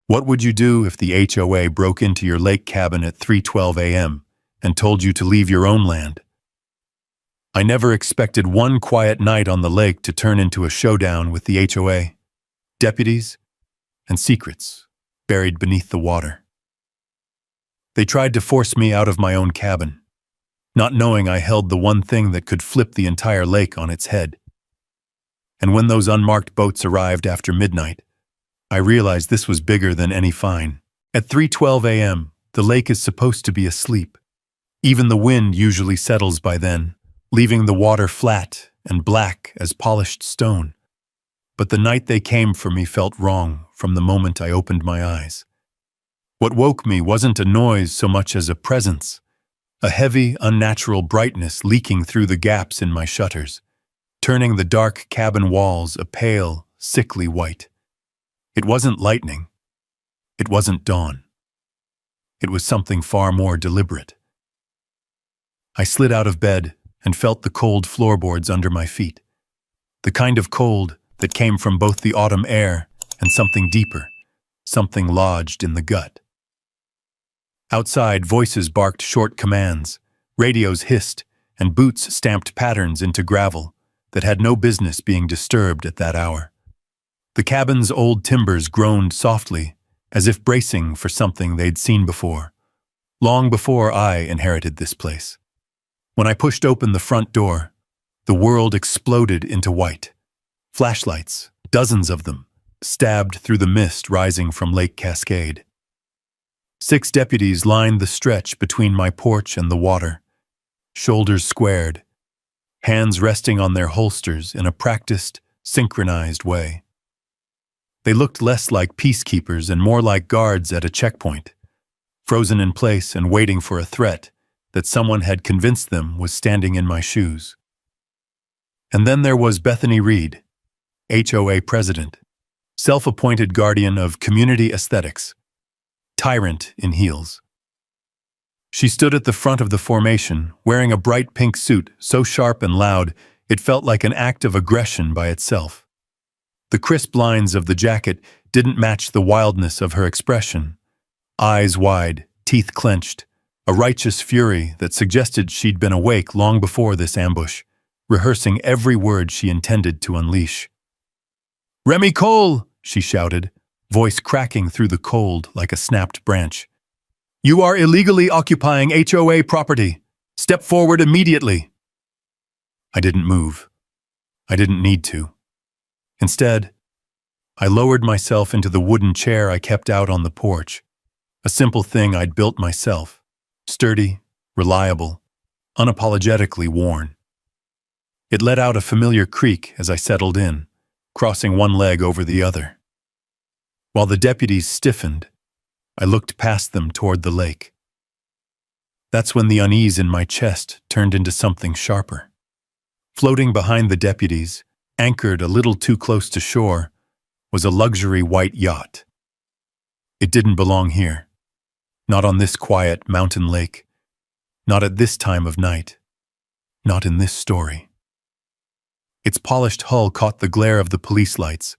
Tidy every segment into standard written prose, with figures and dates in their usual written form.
What would you do if the HOA broke into your lake cabin at 3:12 a.m. and told you to leave your own land? I never expected one quiet night on the lake to turn into a showdown with the HOA, deputies, and secrets buried beneath the water. They tried to force me out of my own cabin, not knowing I held the one thing that could flip the entire lake on its head. And when those unmarked boats arrived after midnight, I realized this was bigger than any fine. At 3:12 a.m., the lake is supposed to be asleep. Even the wind usually settles by then, leaving the water flat and black as polished stone. But the night they came for me felt wrong from the moment I opened my eyes. What woke me wasn't a noise so much as a presence, a heavy, unnatural brightness leaking through the gaps in my shutters, turning the dark cabin walls a pale, sickly white. It wasn't lightning. It wasn't dawn. It was something far more deliberate. I slid out of bed and felt the cold floorboards under my feet, the kind of cold that came from both the autumn air and something deeper, something lodged in the gut. Outside, voices barked short commands, radios hissed, and boots stamped patterns into gravel that had no business being disturbed at that hour. The cabin's old timbers groaned softly, as if bracing for something they'd seen before, long before I inherited this place. When I pushed open the front door, the world exploded into white. Flashlights, dozens of them, stabbed through the mist rising from Lake Cascade. 6 deputies lined the stretch between my porch and the water, shoulders squared, hands resting on their holsters in a practiced, synchronized way. They looked less like peacekeepers and more like guards at a checkpoint, frozen in place and waiting for a threat that someone had convinced them was standing in my shoes. And then there was Bethany Reed, HOA president, self-appointed guardian of community aesthetics, tyrant in heels. She stood at the front of the formation, wearing a bright pink suit so sharp and loud it felt like an act of aggression by itself. The crisp lines of the jacket didn't match the wildness of her expression. Eyes wide, teeth clenched, a righteous fury that suggested she'd been awake long before this ambush, rehearsing every word she intended to unleash. "Remy Cole!" she shouted, voice cracking through the cold like a snapped branch. "You are illegally occupying HOA property. Step forward immediately." I didn't move. I didn't need to. Instead, I lowered myself into the wooden chair I kept out on the porch, a simple thing I'd built myself, sturdy, reliable, unapologetically worn. It let out a familiar creak as I settled in, crossing one leg over the other. While the deputies stiffened, I looked past them toward the lake. That's when the unease in my chest turned into something sharper. Floating behind the deputies, anchored a little too close to shore, was a luxury white yacht. It didn't belong here. Not on this quiet mountain lake. Not at this time of night. Not in this story. Its polished hull caught the glare of the police lights,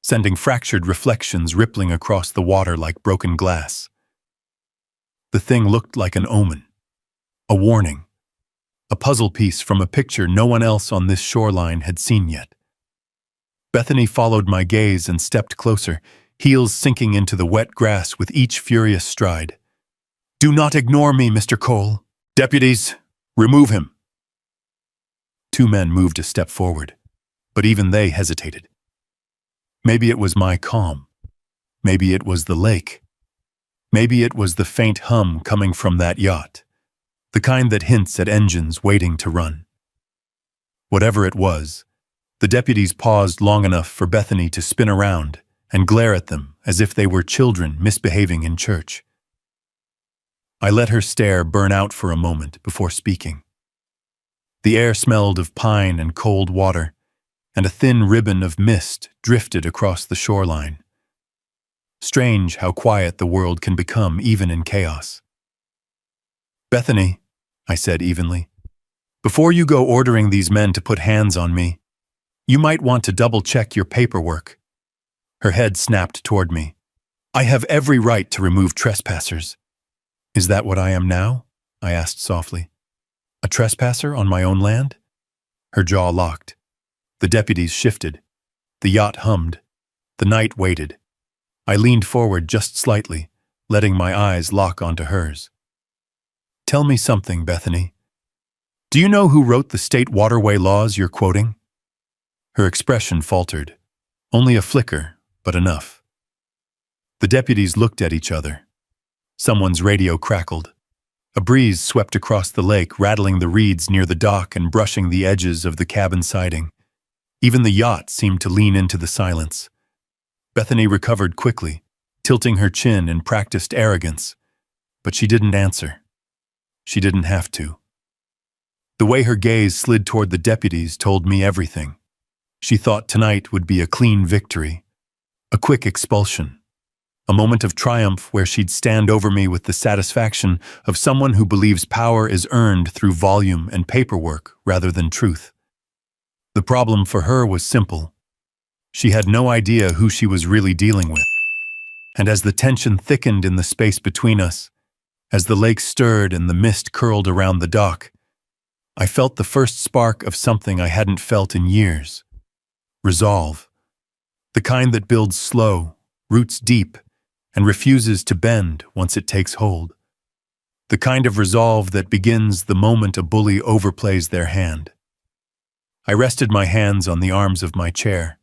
sending fractured reflections rippling across the water like broken glass. The thing looked like an omen, a warning, a puzzle piece from a picture no one else on this shoreline had seen yet. Bethany followed my gaze and stepped closer, heels sinking into the wet grass with each furious stride. "Do not ignore me, Mr. Cole. Deputies, remove him." 2 men moved a step forward, but even they hesitated. Maybe it was my calm. Maybe it was the lake. Maybe it was the faint hum coming from that yacht, the kind that hints at engines waiting to run. Whatever it was, the deputies paused long enough for Bethany to spin around and glare at them as if they were children misbehaving in church. I let her stare burn out for a moment before speaking. The air smelled of pine and cold water, and a thin ribbon of mist drifted across the shoreline. Strange how quiet the world can become even in chaos. "Bethany," I said evenly, "before you go ordering these men to put hands on me, you might want to double-check your paperwork." Her head snapped toward me. I have every right to remove trespassers. Is that what I am now? I asked softly. A trespasser on my own land? Her jaw locked. The deputies shifted. The yacht hummed. The night waited. I leaned forward just slightly, letting my eyes lock onto hers. Tell me something, Bethany. Do you know who wrote the state waterway laws you're quoting? Her expression faltered. Only a flicker, but enough. The deputies looked at each other. Someone's radio crackled. A breeze swept across the lake, rattling the reeds near the dock and brushing the edges of the cabin siding. Even the yacht seemed to lean into the silence. Bethany recovered quickly, tilting her chin in practiced arrogance. But she didn't answer. She didn't have to. The way her gaze slid toward the deputies told me everything. She thought tonight would be a clean victory, a quick expulsion, a moment of triumph where she'd stand over me with the satisfaction of someone who believes power is earned through volume and paperwork rather than truth. The problem for her was simple. She had no idea who she was really dealing with. And as the tension thickened in the space between us, as the lake stirred and the mist curled around the dock, I felt the first spark of something I hadn't felt in years. Resolve. The kind that builds slow, roots deep, and refuses to bend once it takes hold. The kind of resolve that begins the moment a bully overplays their hand. I rested my hands on the arms of my chair,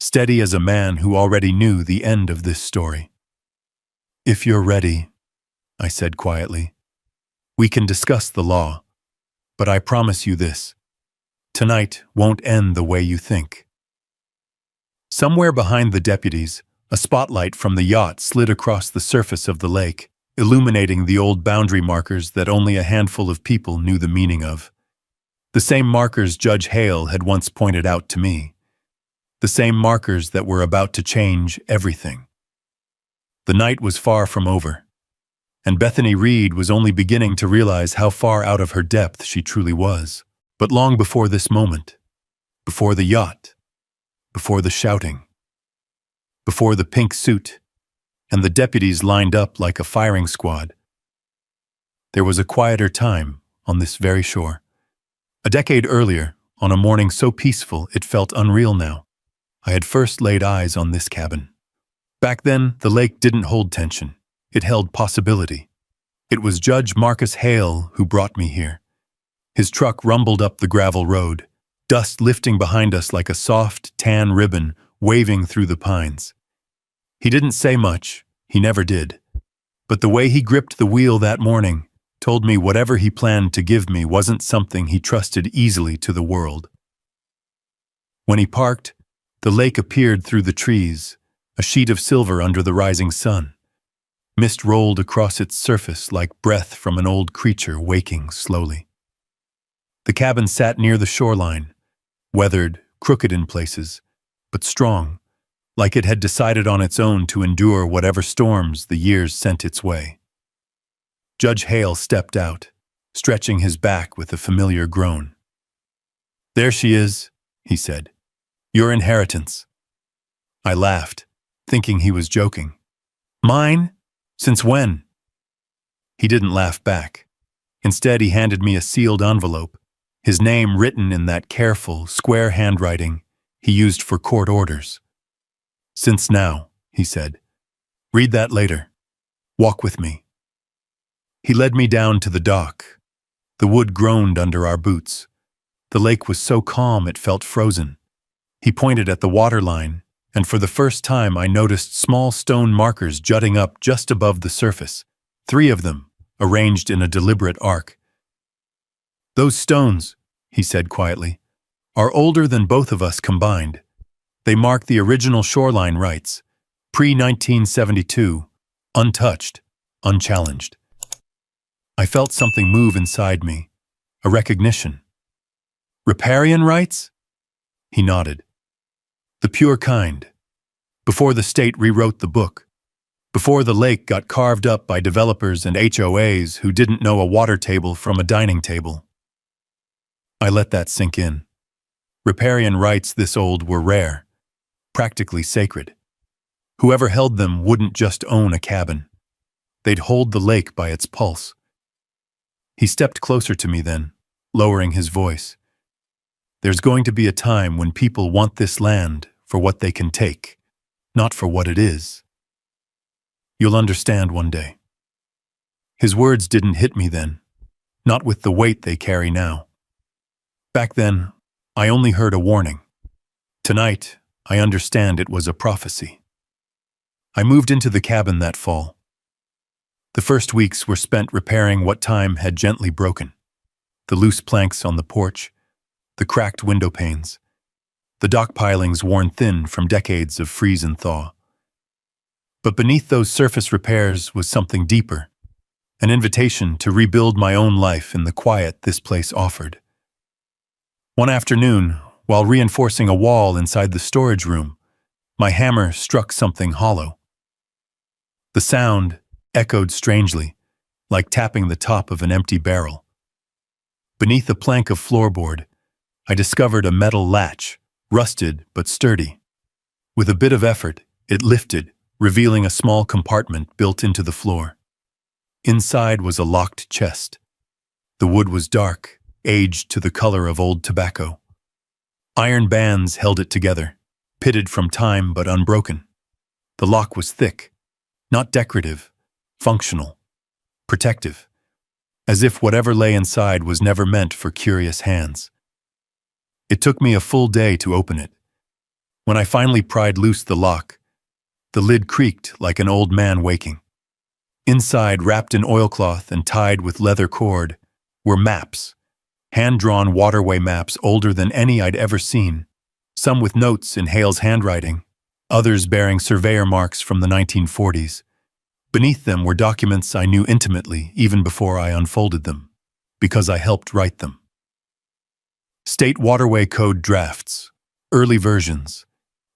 steady as a man who already knew the end of this story. If you're ready, I said quietly, we can discuss the law, but I promise you this. Tonight won't end the way you think. Somewhere behind the deputies, a spotlight from the yacht slid across the surface of the lake, illuminating the old boundary markers that only a handful of people knew the meaning of. The same markers Judge Hale had once pointed out to me. The same markers that were about to change everything. The night was far from over, and Bethany Reed was only beginning to realize how far out of her depth she truly was. But long before this moment, before the yacht, before the shouting, before the pink suit, and the deputies lined up like a firing squad, there was a quieter time on this very shore. A decade earlier, on a morning so peaceful it felt unreal now, I had first laid eyes on this cabin. Back then, the lake didn't hold tension. It held possibility. It was Judge Marcus Hale who brought me here. His truck rumbled up the gravel road, dust lifting behind us like a soft, tan ribbon waving through the pines. He didn't say much, he never did. But the way he gripped the wheel that morning told me whatever he planned to give me wasn't something he trusted easily to the world. When he parked, the lake appeared through the trees, a sheet of silver under the rising sun. Mist rolled across its surface like breath from an old creature waking slowly. The cabin sat near the shoreline, weathered, crooked in places, but strong, like it had decided on its own to endure whatever storms the years sent its way. Judge Hale stepped out, stretching his back with a familiar groan. "There she is," he said. "Your inheritance." I laughed, thinking he was joking. "Mine? Since when?" He didn't laugh back. Instead, he handed me a sealed envelope, his name written in that careful, square handwriting he used for court orders. "Since now," he said. "Read that later. Walk with me." He led me down to the dock. The wood groaned under our boots. The lake was so calm it felt frozen. He pointed at the waterline, and for the first time I noticed small stone markers jutting up just above the surface, 3 of them, arranged in a deliberate arc. "Those stones," he said quietly, "are older than both of us combined. They mark the original shoreline rights, pre-1972, untouched, unchallenged." I felt something move inside me, a recognition. "Riparian rights?" He nodded. "The pure kind. Before the state rewrote the book. Before the lake got carved up by developers and HOAs who didn't know a water table from a dining table." I let that sink in. Riparian rights this old were rare, practically sacred. Whoever held them wouldn't just own a cabin. They'd hold the lake by its pulse. He stepped closer to me then, lowering his voice. There's going to be a time when people want this land for what they can take, not for what it is. You'll understand one day. His words didn't hit me then, not with the weight they carry now. Back then, I only heard a warning. Tonight, I understand it was a prophecy. I moved into the cabin that fall. The first weeks were spent repairing what time had gently broken. The loose planks on the porch, the cracked window panes, the dock pilings worn thin from decades of freeze and thaw. But beneath those surface repairs was something deeper, an invitation to rebuild my own life in the quiet this place offered. One afternoon, while reinforcing a wall inside the storage room, my hammer struck something hollow. The sound echoed strangely, like tapping the top of an empty barrel. Beneath a plank of floorboard, I discovered a metal latch, rusted but sturdy. With a bit of effort, it lifted, revealing a small compartment built into the floor. Inside was a locked chest. The wood was dark, aged to the color of old tobacco. Iron bands held it together, pitted from time but unbroken. The lock was thick, not decorative, functional, protective, as if whatever lay inside was never meant for curious hands. It took me a full day to open it. When I finally pried loose the lock, the lid creaked like an old man waking. Inside, wrapped in oilcloth and tied with leather cord, were maps, hand-drawn Waterway maps older than any I'd ever seen, some with notes in Hale's handwriting, others bearing surveyor marks from the 1940s. Beneath them were documents I knew intimately even before I unfolded them, because I helped write them. State Waterway Code drafts, early versions,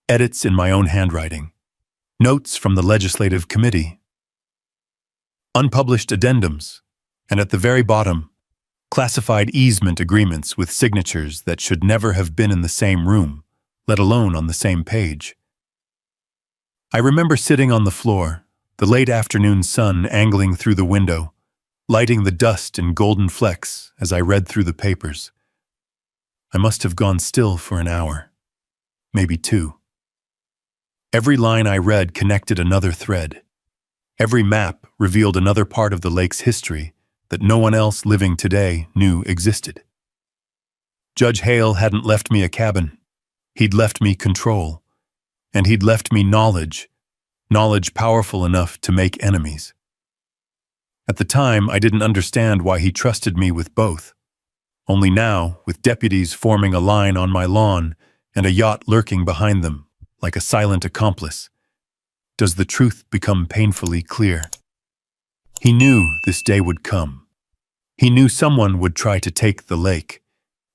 edits in my own handwriting, notes from the legislative committee, unpublished addendums, and at the very bottom, classified easement agreements with signatures that should never have been in the same room, let alone on the same page. I remember sitting on the floor, the late afternoon sun angling through the window, lighting the dust in golden flecks as I read through the papers. I must have gone still for an hour, maybe two. Every line I read connected another thread. Every map revealed another part of the lake's history that no one else living today knew existed. Judge Hale hadn't left me a cabin. He'd left me control. And he'd left me knowledge powerful enough to make enemies. At the time, I didn't understand why he trusted me with both. Only now, with deputies forming a line on my lawn and a yacht lurking behind them, like a silent accomplice, does the truth become painfully clear. He knew this day would come. He knew someone would try to take the lake.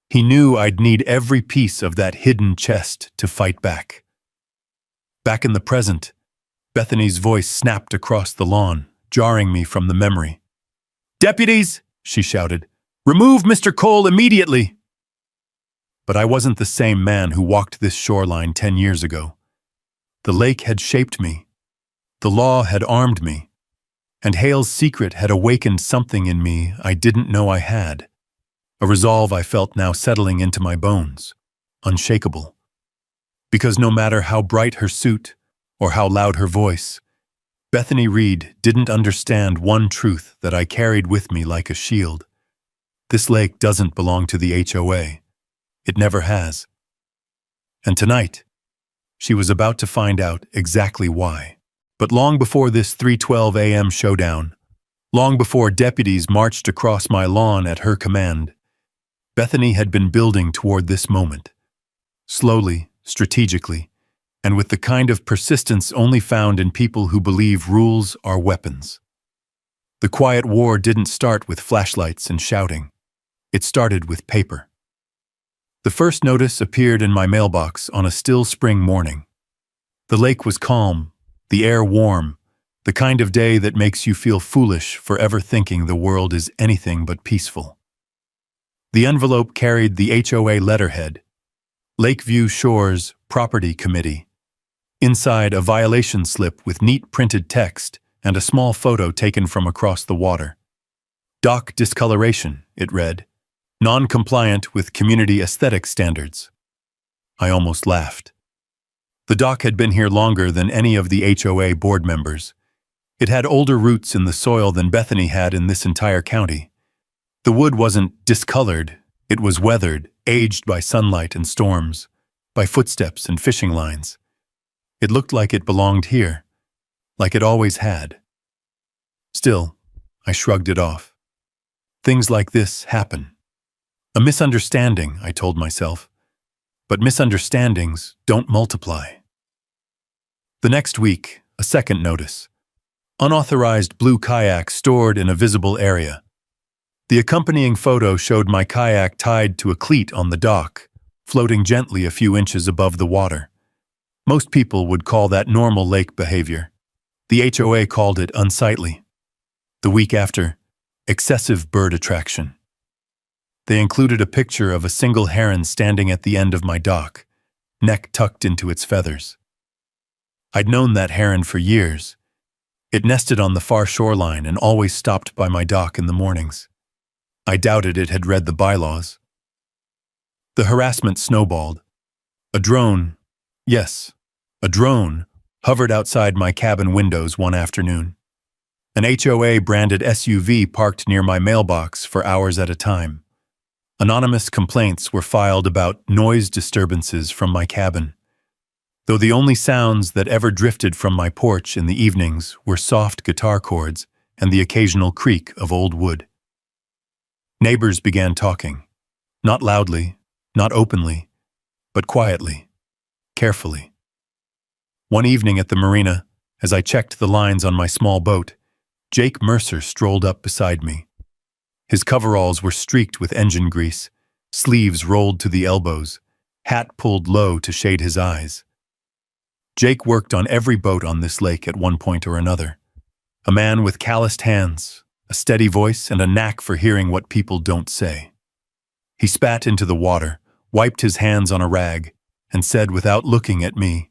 He knew I'd need every piece of that hidden chest to fight back. Back in the present, Bethany's voice snapped across the lawn, jarring me from the memory. "Deputies!" she shouted. "Remove Mr. Cole immediately!" But I wasn't the same man who walked this shoreline 10 years ago. The lake had shaped me. The law had armed me. And Hale's secret had awakened something in me I didn't know I had. A resolve I felt now settling into my bones, unshakable. Because no matter how bright her suit or how loud her voice, Bethany Reed didn't understand one truth that I carried with me like a shield. This lake doesn't belong to the HOA. It never has. And tonight, she was about to find out exactly why. But long before this 3:12 a.m. showdown, long before deputies marched across my lawn at her command, Bethany had been building toward this moment. Slowly, strategically, and with the kind of persistence only found in people who believe rules are weapons. The quiet war didn't start with flashlights and shouting. It started with paper. The first notice appeared in my mailbox on a still spring morning. The lake was calm, the air warm, the kind of day that makes you feel foolish for ever thinking the world is anything but peaceful. The envelope carried the HOA letterhead, Lakeview Shores Property Committee, Inside, a violation slip with neat printed text and a small photo taken from across the water. Dock discoloration, it read. Non-compliant with community aesthetic standards. I almost laughed. The dock had been here longer than any of the HOA board members. It had older roots in the soil than Bethany had in this entire county. The wood wasn't discolored, it was weathered, aged by sunlight and storms, by footsteps and fishing lines. It looked like it belonged here, like it always had. Still, I shrugged it off. Things like this happen. A misunderstanding, I told myself. But misunderstandings don't multiply. The next week, a second notice. Unauthorized blue kayak stored in a visible area. The accompanying photo showed my kayak tied to a cleat on the dock, floating gently a few inches above the water. Most people would call that normal lake behavior. The HOA called it unsightly. The week after, excessive bird attraction. They included a picture of a single heron standing at the end of my dock, neck tucked into its feathers. I'd known that heron for years. It nested on the far shoreline and always stopped by my dock in the mornings. I doubted it had read the bylaws. The harassment snowballed. A drone, yes, a drone, hovered outside my cabin windows one afternoon. An HOA-branded SUV parked near my mailbox for hours at a time. Anonymous complaints were filed about noise disturbances from my cabin, though the only sounds that ever drifted from my porch in the evenings were soft guitar chords and the occasional creak of old wood. Neighbors began talking, not loudly, not openly, but quietly, carefully. One evening at the marina, as I checked the lines on my small boat, Jake Mercer strolled up beside me. His coveralls were streaked with engine grease, sleeves rolled to the elbows, hat pulled low to shade his eyes. Jake worked on every boat on this lake at one point or another. A man with calloused hands, a steady voice, and a knack for hearing what people don't say. He spat into the water, wiped his hands on a rag, and said without looking at me,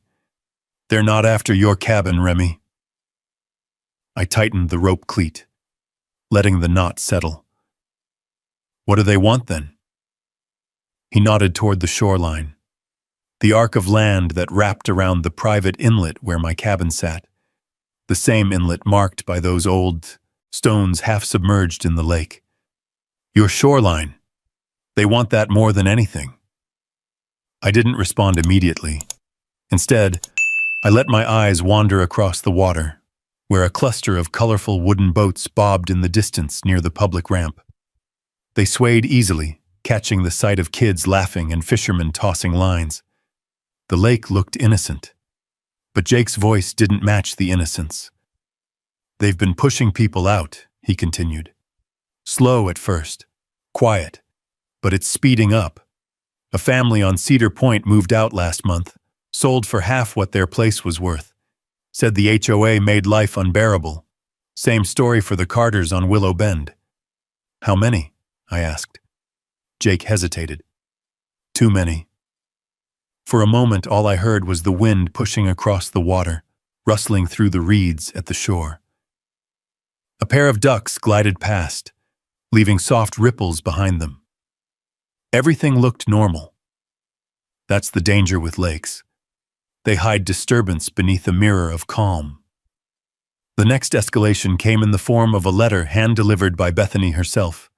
"They're not after your cabin, Remy." I tightened the rope cleat, letting the knot settle. "What do they want then?" He nodded toward the shoreline, the arc of land that wrapped around the private inlet where my cabin sat, the same inlet marked by those old stones half submerged in the lake. "Your shoreline. They want that more than anything." I didn't respond immediately. Instead, I let my eyes wander across the water, where a cluster of colorful wooden boats bobbed in the distance near the public ramp. They swayed easily, catching the sight of kids laughing and fishermen tossing lines. The lake looked innocent, but Jake's voice didn't match the innocence. "They've been pushing people out," he continued. "Slow at first, quiet, but it's speeding up. A family on Cedar Point moved out last month, sold for half what their place was worth. Said the HOA made life unbearable. Same story for the Carters on Willow Bend." "How many?" I asked. Jake hesitated. "Too many." For a moment, all I heard was the wind pushing across the water, rustling through the reeds at the shore. A pair of ducks glided past, leaving soft ripples behind them. Everything looked normal. That's the danger with lakes. They hide disturbance beneath a mirror of calm. The next escalation came in the form of a letter hand-delivered by Bethany herself.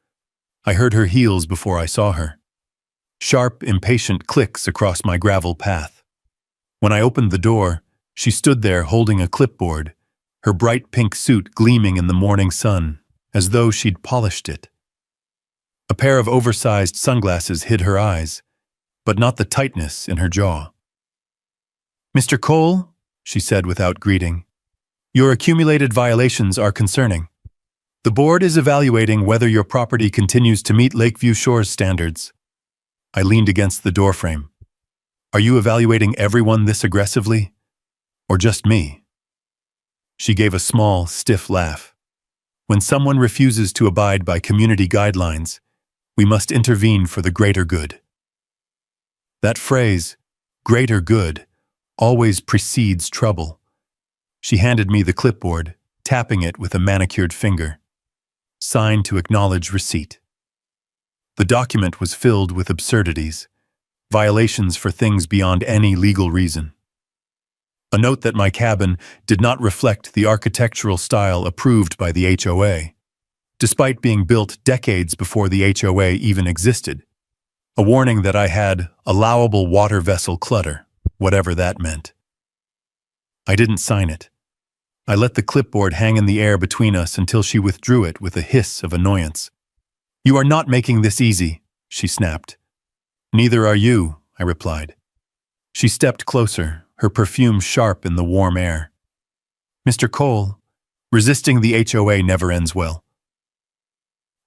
I heard her heels before I saw her. Sharp, impatient clicks across my gravel path. When I opened the door, she stood there holding a clipboard, her bright pink suit gleaming in the morning sun, as though she'd polished it. A pair of oversized sunglasses hid her eyes, but not the tightness in her jaw. "Mr. Cole," she said without greeting, "your accumulated violations are concerning. The board is evaluating whether your property continues to meet Lakeview Shores standards." I leaned against the doorframe. "Are you evaluating everyone this aggressively? Or just me?" She gave a small, stiff laugh. "When someone refuses to abide by community guidelines, we must intervene for the greater good." That phrase, greater good, always precedes trouble. She handed me the clipboard, tapping it with a manicured finger. Sign to acknowledge receipt. The document was filled with absurdities, violations for things beyond any legal reason. A note that my cabin did not reflect the architectural style approved by the HOA, despite being built decades before the HOA even existed. A warning that I had allowable water vessel clutter, whatever that meant. I didn't sign it. I let the clipboard hang in the air between us until she withdrew it with a hiss of annoyance. "You are not making this easy," she snapped. "Neither are you," I replied. She stepped closer, her perfume sharp in the warm air. "Mr. Cole, resisting the HOA never ends well."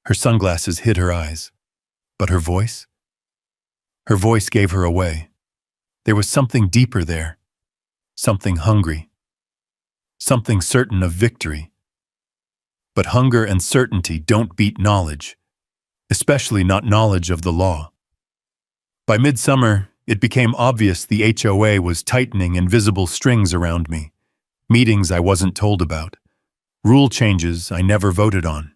Her sunglasses hid her eyes. But her voice? Her voice gave her away. There was something deeper there. Something hungry. Something certain of victory. But hunger and certainty don't beat knowledge, especially not knowledge of the law. By midsummer, it became obvious the HOA was tightening invisible strings around me, meetings I wasn't told about, rule changes I never voted on,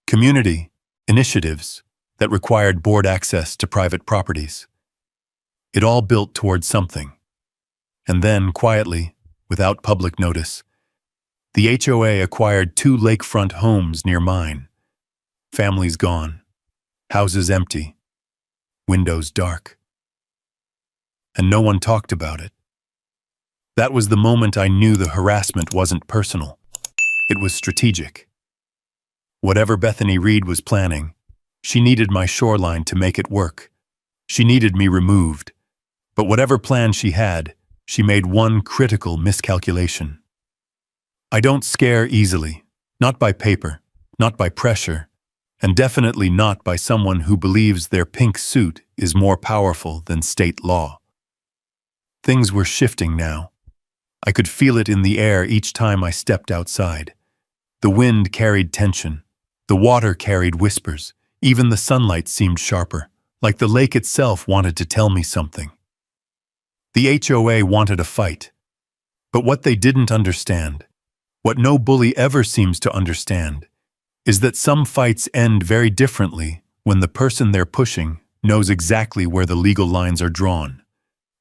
community initiatives that required board access to private properties. It all built toward something. And then, quietly, without public notice, the HOA acquired 2 lakefront homes near mine. Families gone, houses empty, windows dark. And no one talked about it. That was the moment I knew the harassment wasn't personal. It was strategic. Whatever Bethany Reed was planning, she needed my shoreline to make it work. She needed me removed. But whatever plan she had, she made one critical miscalculation. I don't scare easily, not by paper, not by pressure, and definitely not by someone who believes their pink suit is more powerful than state law. Things were shifting now. I could feel it in the air each time I stepped outside. The wind carried tension. The water carried whispers. Even the sunlight seemed sharper, like the lake itself wanted to tell me something. The HOA wanted a fight. But what they didn't understand, what no bully ever seems to understand, is that some fights end very differently when the person they're pushing knows exactly where the legal lines are drawn,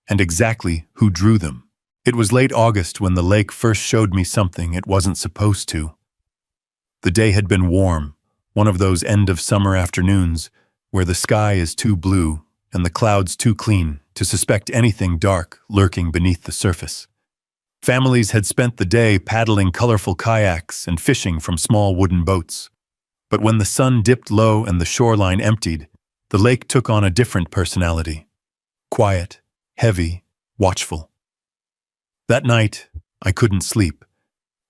and exactly who drew them. It was late August when the lake first showed me something it wasn't supposed to. The day had been warm, one of those end-of-summer afternoons where the sky is too blue and the clouds too clean to suspect anything dark lurking beneath the surface. Families had spent the day paddling colorful kayaks and fishing from small wooden boats. But when the sun dipped low and the shoreline emptied, the lake took on a different personality. Quiet, heavy, watchful. That night, I couldn't sleep.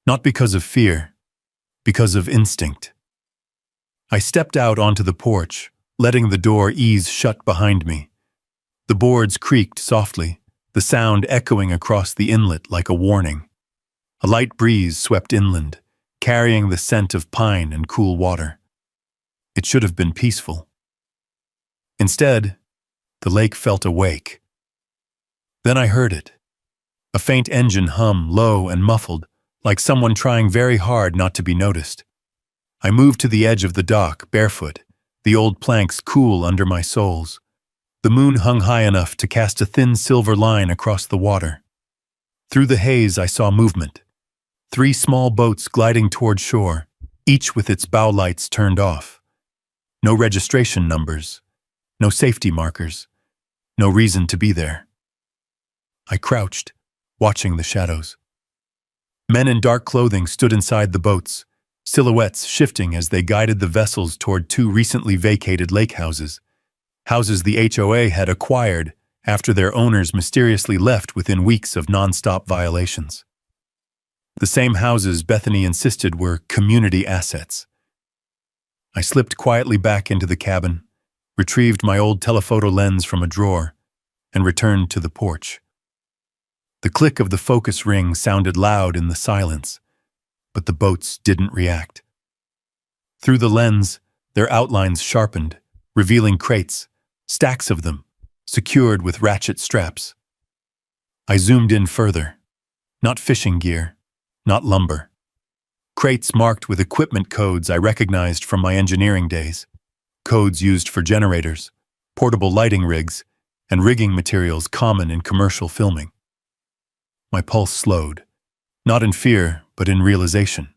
Not because of fear, because of instinct. I stepped out onto the porch, letting the door ease shut behind me. The boards creaked softly, the sound echoing across the inlet like a warning. A light breeze swept inland, carrying the scent of pine and cool water. It should have been peaceful. Instead, the lake felt awake. Then I heard it. A faint engine hum, low and muffled, like someone trying very hard not to be noticed. I moved to the edge of the dock, barefoot, the old planks cool under my soles. The moon hung high enough to cast a thin silver line across the water. Through the haze I saw movement. 3 small boats gliding toward shore, each with its bow lights turned off. No registration numbers, no safety markers, no reason to be there. I crouched, watching the shadows. Men in dark clothing stood inside the boats, silhouettes shifting as they guided the vessels toward 2 recently vacated lake houses. Houses the HOA had acquired after their owners mysteriously left within weeks of non-stop violations. The same houses Bethany insisted were community assets. I slipped quietly back into the cabin, retrieved my old telephoto lens from a drawer, and returned to the porch. The click of the focus ring sounded loud in the silence, but the boats didn't react. Through the lens, their outlines sharpened, revealing crates, stacks of them, secured with ratchet straps. I zoomed in further. Not fishing gear, not lumber. Crates marked with equipment codes I recognized from my engineering days. Codes used for generators, portable lighting rigs, and rigging materials common in commercial filming. My pulse slowed, not in fear, but in realization.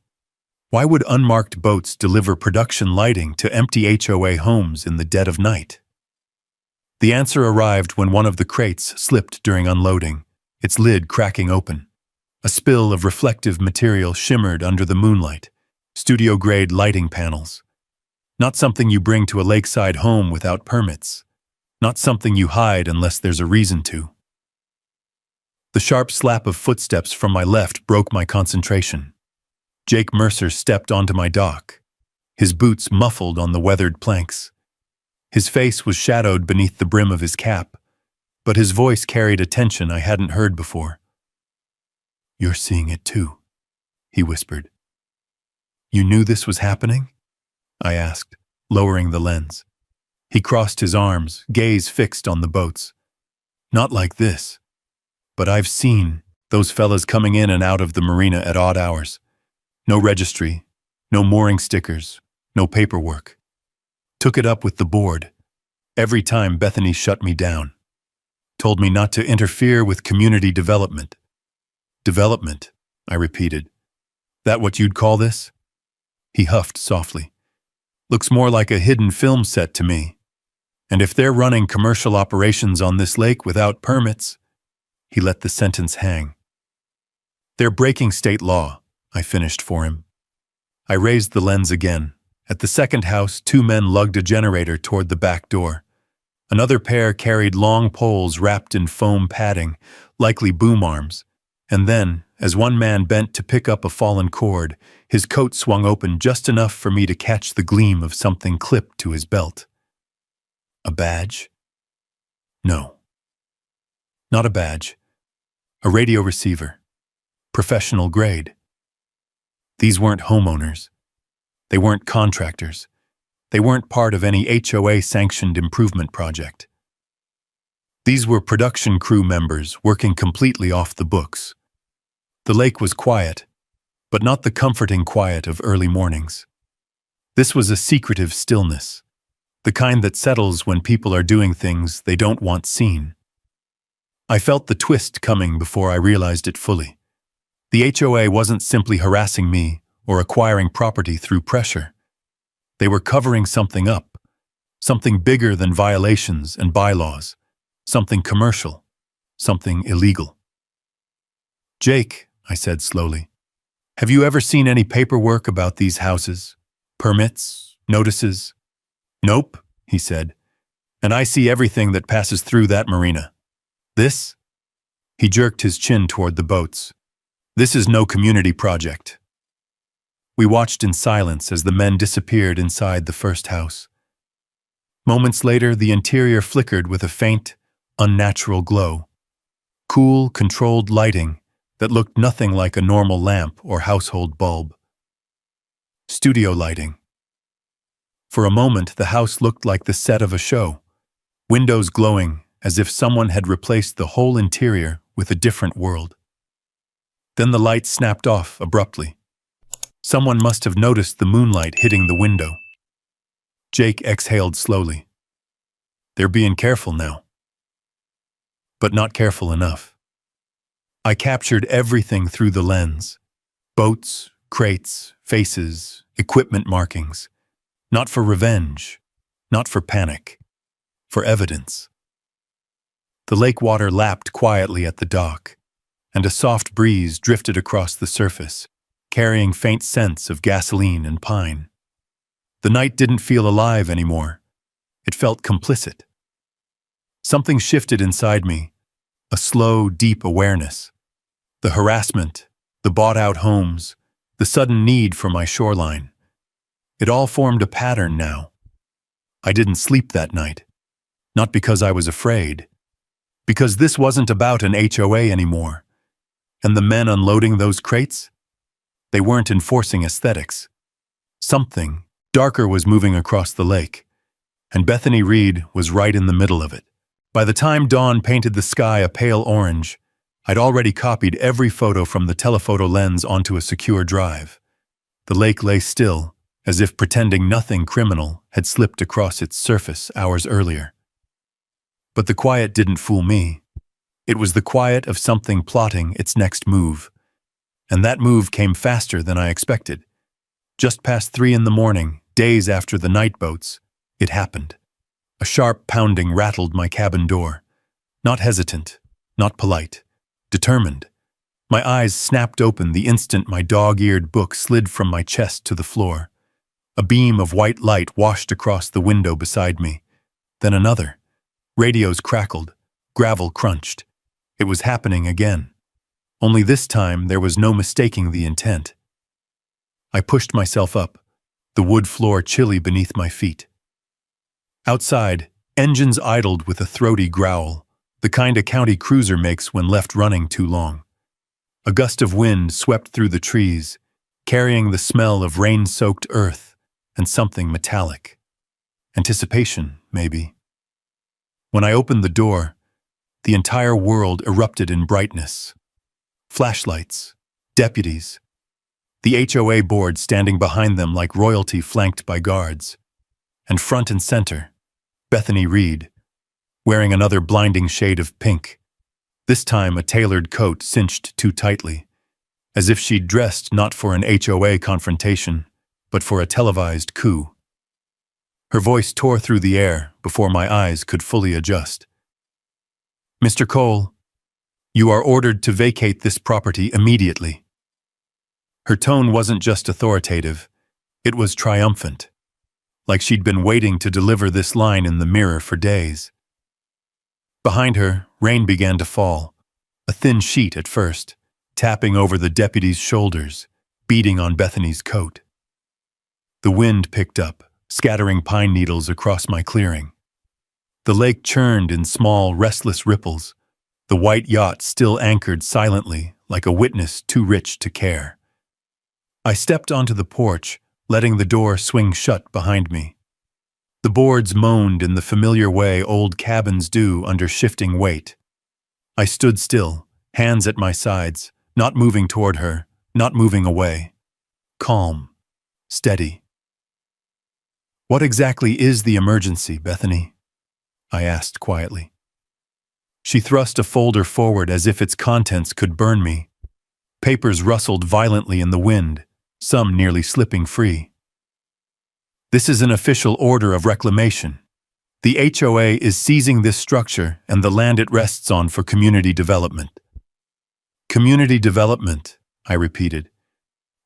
Why would unmarked boats deliver production lighting to empty HOA homes in the dead of night? The answer arrived when one of the crates slipped during unloading, its lid cracking open. A spill of reflective material shimmered under the moonlight, studio-grade lighting panels. Not something you bring to a lakeside home without permits. Not something you hide unless there's a reason to. The sharp slap of footsteps from my left broke my concentration. Jake Mercer stepped onto my dock, his boots muffled on the weathered planks. His face was shadowed beneath the brim of his cap, but his voice carried a tension I hadn't heard before. "You're seeing it too," he whispered. "You knew this was happening?" I asked, lowering the lens. He crossed his arms, gaze fixed on the boats. "Not like this. But I've seen those fellas coming in and out of the marina at odd hours. No registry, no mooring stickers, no paperwork. Took it up with the board. Every time Bethany shut me down. Told me not to interfere with community development." "Development," I repeated. "That what you'd call this?" He huffed softly. "Looks more like a hidden film set to me. And if they're running commercial operations on this lake without permits..." He let the sentence hang. "They're breaking state law," I finished for him. I raised the lens again. At the second house, two men lugged a generator toward the back door. Another pair carried long poles wrapped in foam padding, likely boom arms. And then, as one man bent to pick up a fallen cord, his coat swung open just enough for me to catch the gleam of something clipped to his belt. A badge? No. Not a badge. A radio receiver. Professional grade. These weren't homeowners. They weren't contractors. They weren't part of any HOA-sanctioned improvement project. These were production crew members working completely off the books. The lake was quiet, but not the comforting quiet of early mornings. This was a secretive stillness, the kind that settles when people are doing things they don't want seen. I felt the twist coming before I realized it fully. The HOA wasn't simply harassing me or acquiring property through pressure. They were covering something up, something bigger than violations and bylaws, something commercial, something illegal. "Jake," I said slowly, "have you ever seen any paperwork about these houses? Permits? Notices?" "Nope," he said, "and I see everything that passes through that marina. This?" He jerked his chin toward the boats. "This is no community project." We watched in silence as the men disappeared inside the first house. Moments later, the interior flickered with a faint, unnatural glow. Cool, controlled lighting that looked nothing like a normal lamp or household bulb. Studio lighting. For a moment, the house looked like the set of a show, windows glowing as if someone had replaced the whole interior with a different world. Then the light snapped off abruptly. Someone must have noticed the moonlight hitting the window. Jake exhaled slowly. They're being careful now. But not careful enough. I captured everything through the lens. Boats, crates, faces, equipment markings. Not for revenge, not for panic, for evidence. The lake water lapped quietly at the dock, and a soft breeze drifted across the surface, carrying faint scents of gasoline and pine. The night didn't feel alive anymore. It felt complicit. Something shifted inside me, a slow, deep awareness. The harassment, the bought-out homes, the sudden need for my shoreline. It all formed a pattern now. I didn't sleep that night. Not because I was afraid. Because this wasn't about an HOA anymore. And the men unloading those crates? They weren't enforcing aesthetics. Something darker was moving across the lake, and Bethany Reed was right in the middle of it. By the time dawn painted the sky a pale orange, I'd already copied every photo from the telephoto lens onto a secure drive. The lake lay still, as if pretending nothing criminal had slipped across its surface hours earlier. But the quiet didn't fool me. It was the quiet of something plotting its next move. And that move came faster than I expected. Just past 3 in the morning, days after the night boats, it happened. A sharp pounding rattled my cabin door. Not hesitant, not polite, determined. My eyes snapped open the instant my dog-eared book slid from my chest to the floor. A beam of white light washed across the window beside me. Then another. Radios crackled, gravel crunched. It was happening again. Only this time there was no mistaking the intent. I pushed myself up, the wood floor chilly beneath my feet. Outside, engines idled with a throaty growl, the kind a county cruiser makes when left running too long. A gust of wind swept through the trees, carrying the smell of rain-soaked earth and something metallic. Anticipation, maybe. When I opened the door, the entire world erupted in brightness. Flashlights, deputies, the HOA board standing behind them like royalty flanked by guards, and front and center, Bethany Reed, wearing another blinding shade of pink, this time a tailored coat cinched too tightly, as if she'd dressed not for an HOA confrontation, but for a televised coup. Her voice tore through the air before my eyes could fully adjust. "Mr. Cole, you are ordered to vacate this property immediately." Her tone wasn't just authoritative, it was triumphant, like she'd been waiting to deliver this line in the mirror for days. Behind her, rain began to fall, a thin sheet at first, tapping over the deputy's shoulders, beating on Bethany's coat. The wind picked up, scattering pine needles across my clearing. The lake churned in small, restless ripples, the white yacht still anchored silently like a witness too rich to care. I stepped onto the porch, letting the door swing shut behind me. The boards moaned in the familiar way old cabins do under shifting weight. I stood still, hands at my sides, not moving toward her, not moving away. Calm, steady. "What exactly is the emergency, Bethany?" I asked quietly. She thrust a folder forward as if its contents could burn me. Papers rustled violently in the wind, some nearly slipping free. "This is an official order of reclamation. The HOA is seizing this structure and the land it rests on for community development." "Community development," I repeated.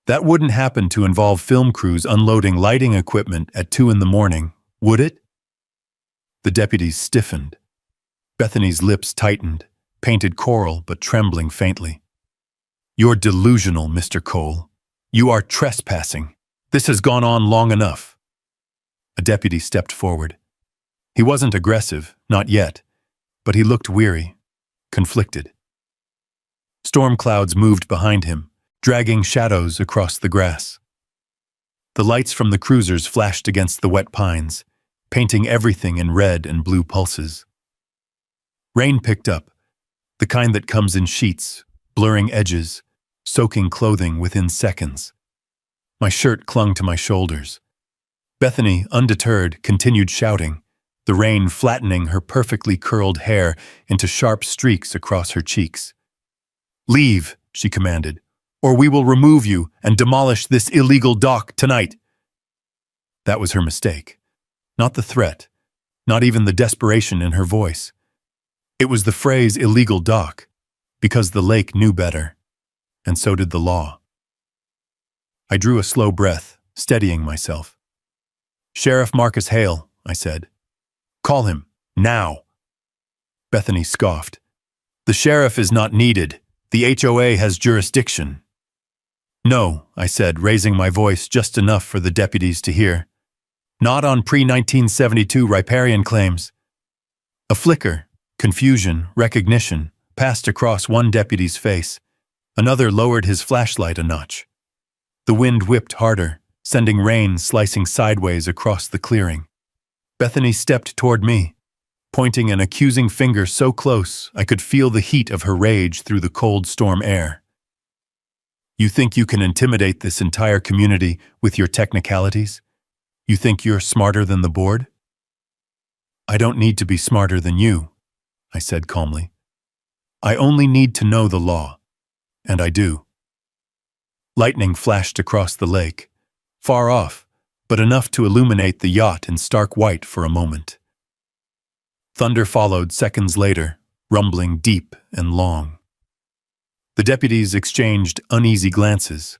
"That wouldn't happen to involve film crews unloading lighting equipment at 2 in the morning, would it?" The deputies stiffened. Bethany's lips tightened, painted coral but trembling faintly. "You're delusional, Mr. Cole. You are trespassing. This has gone on long enough." A deputy stepped forward. He wasn't aggressive, not yet, but he looked weary, conflicted. Storm clouds moved behind him, dragging shadows across the grass. The lights from the cruisers flashed against the wet pines, painting everything in red and blue pulses. Rain picked up, the kind that comes in sheets, blurring edges, soaking clothing within seconds. My shirt clung to my shoulders. Bethany, undeterred, continued shouting, the rain flattening her perfectly curled hair into sharp streaks across her cheeks. "Leave," she commanded, "or we will remove you and demolish this illegal dock tonight." That was her mistake. Not the threat, not even the desperation in her voice. It was the phrase illegal dock, because the lake knew better, and so did the law. I drew a slow breath, steadying myself. "Sheriff Marcus Hale," I said. "Call him, now." Bethany scoffed. "The sheriff is not needed. The HOA has jurisdiction." "No," I said, raising my voice just enough for the deputies to hear. "Not on pre-1972 riparian claims." A flicker, confusion, recognition, passed across one deputy's face. Another lowered his flashlight a notch. The wind whipped harder, sending rain slicing sideways across the clearing. Bethany stepped toward me. pointing an accusing finger so close I could feel the heat of her rage through the cold storm air. You think you can intimidate this entire community with your technicalities? You think you're smarter than the board? I don't need to be smarter than you, I said calmly. I only need to know the law, and I do. Lightning flashed across the lake, far off, but enough to illuminate the yacht in stark white for a moment. Thunder followed seconds later, rumbling deep and long. The deputies exchanged uneasy glances.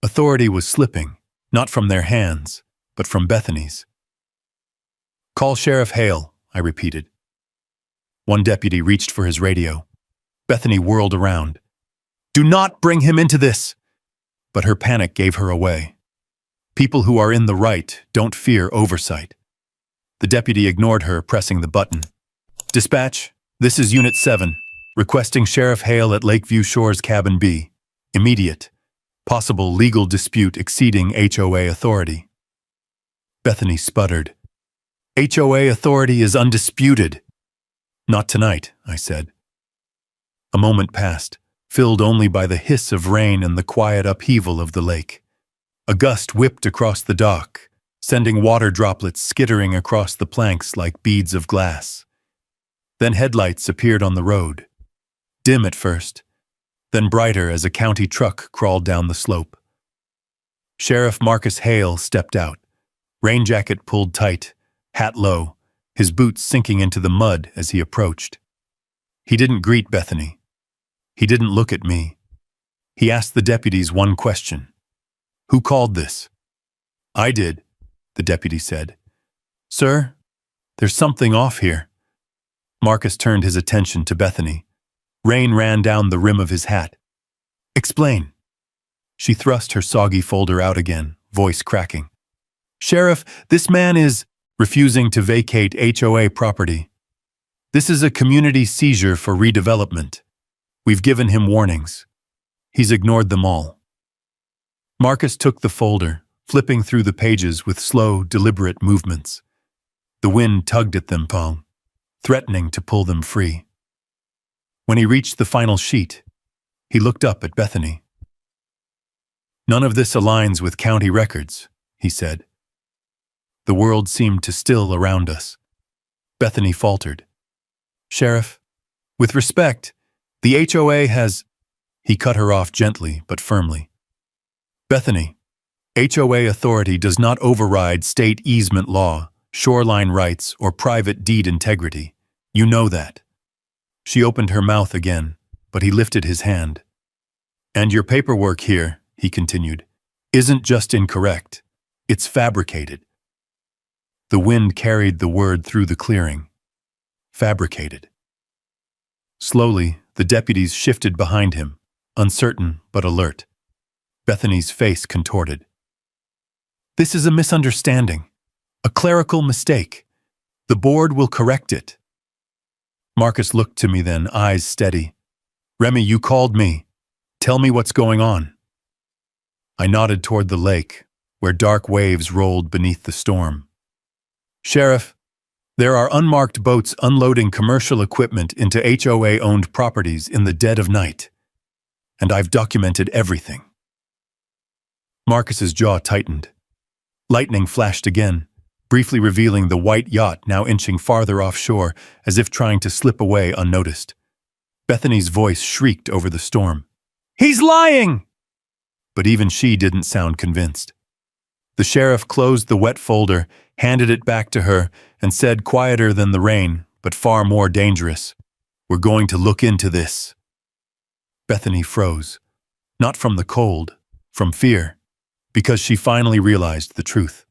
Authority was slipping, not from their hands, but from Bethany's. Call Sheriff Hale, I repeated. One deputy reached for his radio. Bethany whirled around. Do not bring him into this! But her panic gave her away. People who are in the right don't fear oversight. The deputy ignored her, pressing the button. Dispatch, this is Unit 7, requesting Sheriff Hale at Lakeview Shores Cabin B. Immediate. Possible legal dispute exceeding HOA authority. Bethany sputtered. HOA authority is undisputed. Not tonight, I said. A moment passed, filled only by the hiss of rain and the quiet upheaval of the lake. A gust whipped across the dock, sending water droplets skittering across the planks like beads of glass. Then headlights appeared on the road, dim at first, then brighter as a county truck crawled down the slope. Sheriff Marcus Hale stepped out, rain jacket pulled tight, hat low, his boots sinking into the mud as he approached. He didn't greet Bethany. He didn't look at me. He asked the deputies one question. Who called this? I did, the deputy said. Sir, there's something off here. Marcus turned his attention to Bethany. Rain ran down the rim of his hat. Explain. She thrust her soggy folder out again, voice cracking. Sheriff, this man is refusing to vacate HOA property. This is a community seizure for redevelopment. We've given him warnings. He's ignored them all. Marcus took the folder, flipping through the pages with slow, deliberate movements. The wind tugged at them, threatening to pull them free. When he reached the final sheet, he looked up at Bethany. None of this aligns with county records, he said. The world seemed to still around us. Bethany faltered. Sheriff, with respect, the HOA has... He cut her off gently but firmly. Bethany, HOA authority does not override state easement law, shoreline rights, or private deed integrity. You know that. She opened her mouth again, but he lifted his hand. And your paperwork here, he continued, isn't just incorrect. It's fabricated. The wind carried the word through the clearing. Fabricated. Slowly, the deputies shifted behind him, uncertain but alert. Bethany's face contorted. This is a misunderstanding, a clerical mistake. The board will correct it. Marcus looked to me then, eyes steady. Remy, you called me. Tell me what's going on. I nodded toward the lake, where dark waves rolled beneath the storm. Sheriff, there are unmarked boats unloading commercial equipment into HOA-owned properties in the dead of night. And I've documented everything. Marcus's jaw tightened. Lightning flashed again, briefly revealing the white yacht now inching farther offshore as if trying to slip away unnoticed. Bethany's voice shrieked over the storm. He's lying! But even she didn't sound convinced. The sheriff closed the wet folder, handed it back to her, and said, quieter than the rain, but far more dangerous, We're going to look into this. Bethany froze, not from the cold, from fear, because she finally realized the truth.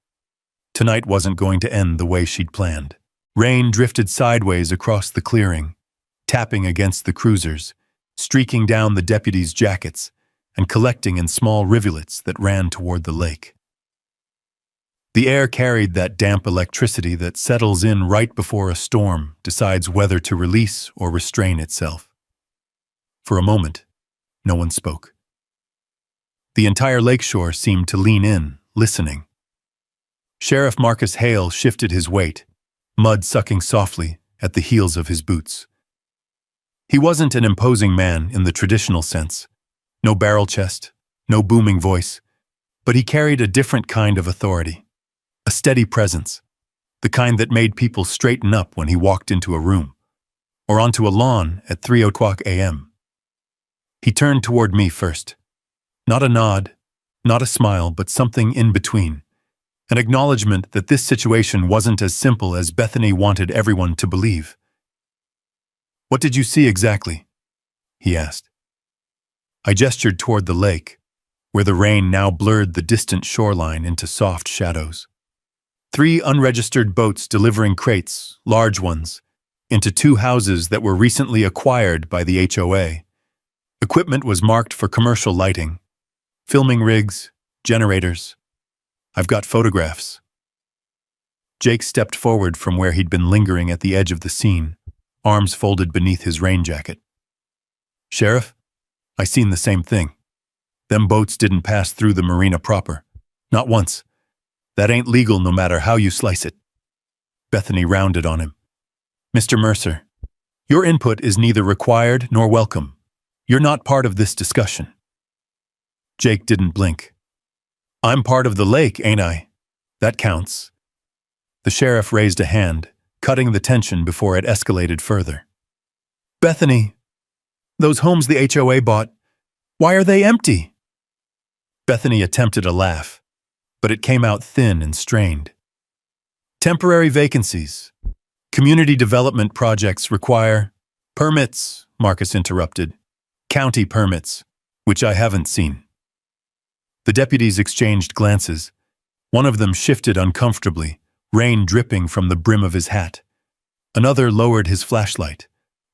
Tonight wasn't going to end the way she'd planned. Rain drifted sideways across the clearing, tapping against the cruisers, streaking down the deputies' jackets, and collecting in small rivulets that ran toward the lake. The air carried that damp electricity that settles in right before a storm decides whether to release or restrain itself. For a moment, no one spoke. The entire lakeshore seemed to lean in, listening. Sheriff Marcus Hale shifted his weight, mud sucking softly, at the heels of his boots. He wasn't an imposing man in the traditional sense. No barrel chest, no booming voice, but he carried a different kind of authority. A steady presence, the kind that made people straighten up when he walked into a room, or onto a lawn at 3:00 a.m. He turned toward me first. Not a nod, not a smile, but something in between. An acknowledgement that this situation wasn't as simple as Bethany wanted everyone to believe. "What did you see exactly?" he asked. I gestured toward the lake, where the rain now blurred the distant shoreline into soft shadows. 3 unregistered boats delivering crates, large ones, into 2 houses that were recently acquired by the HOA. Equipment was marked for commercial lighting. Filming rigs, generators. I've got photographs. Jake stepped forward from where he'd been lingering at the edge of the scene, arms folded beneath his rain jacket. "Sheriff, I seen the same thing. Them boats didn't pass through the marina proper. Not once. That ain't legal no matter how you slice it." Bethany rounded on him. "Mr. Mercer, your input is neither required nor welcome. You're not part of this discussion." Jake didn't blink. "I'm part of the lake, ain't I? That counts." The sheriff raised a hand, cutting the tension before it escalated further. "Bethany, those homes the HOA bought, why are they empty?" Bethany attempted a laugh, but it came out thin and strained. "Temporary vacancies. Community development projects require permits," Marcus interrupted. "County permits, which I haven't seen." The deputies exchanged glances. One of them shifted uncomfortably, rain dripping from the brim of his hat. Another lowered his flashlight,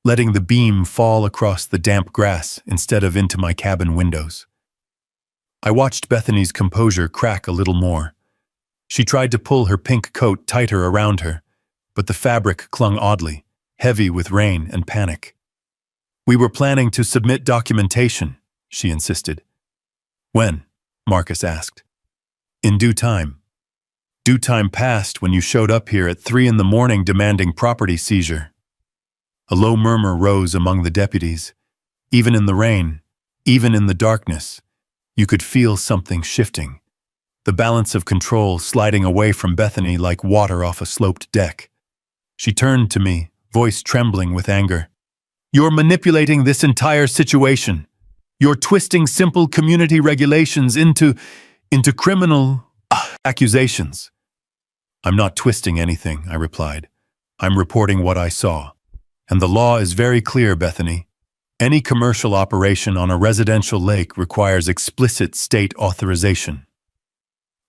letting the beam fall across the damp grass instead of into my cabin windows. I watched Bethany's composure crack a little more. She tried to pull her pink coat tighter around her, but the fabric clung oddly, heavy with rain and panic. "We were planning to submit documentation," she insisted. "When?" Marcus asked. "In due time." "Due time passed when you showed up here at 3 in the morning demanding property seizure." A low murmur rose among the deputies. Even in the rain, even in the darkness, you could feel something shifting. The balance of control sliding away from Bethany like water off a sloped deck. She turned to me, voice trembling with anger. "You're manipulating this entire situation. You're twisting simple community regulations into criminal accusations." "I'm not twisting anything," I replied. "I'm reporting what I saw. And the law is very clear, Bethany. Any commercial operation on a residential lake requires explicit state authorization."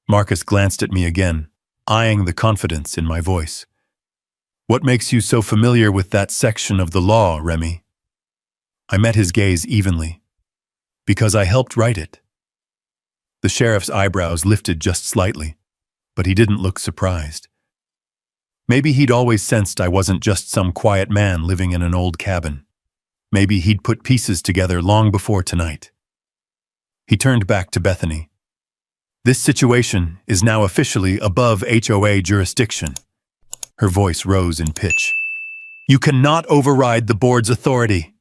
Marcus glanced at me again, eyeing the confidence in my voice. "What makes you so familiar with that section of the law, Remy?" I met his gaze evenly. "Because I helped write it." The sheriff's eyebrows lifted just slightly, but he didn't look surprised. Maybe he'd always sensed I wasn't just some quiet man living in an old cabin. Maybe he'd put pieces together long before tonight. He turned back to Bethany. "This situation is now officially above HOA jurisdiction." Her voice rose in pitch. "You cannot override the board's authority."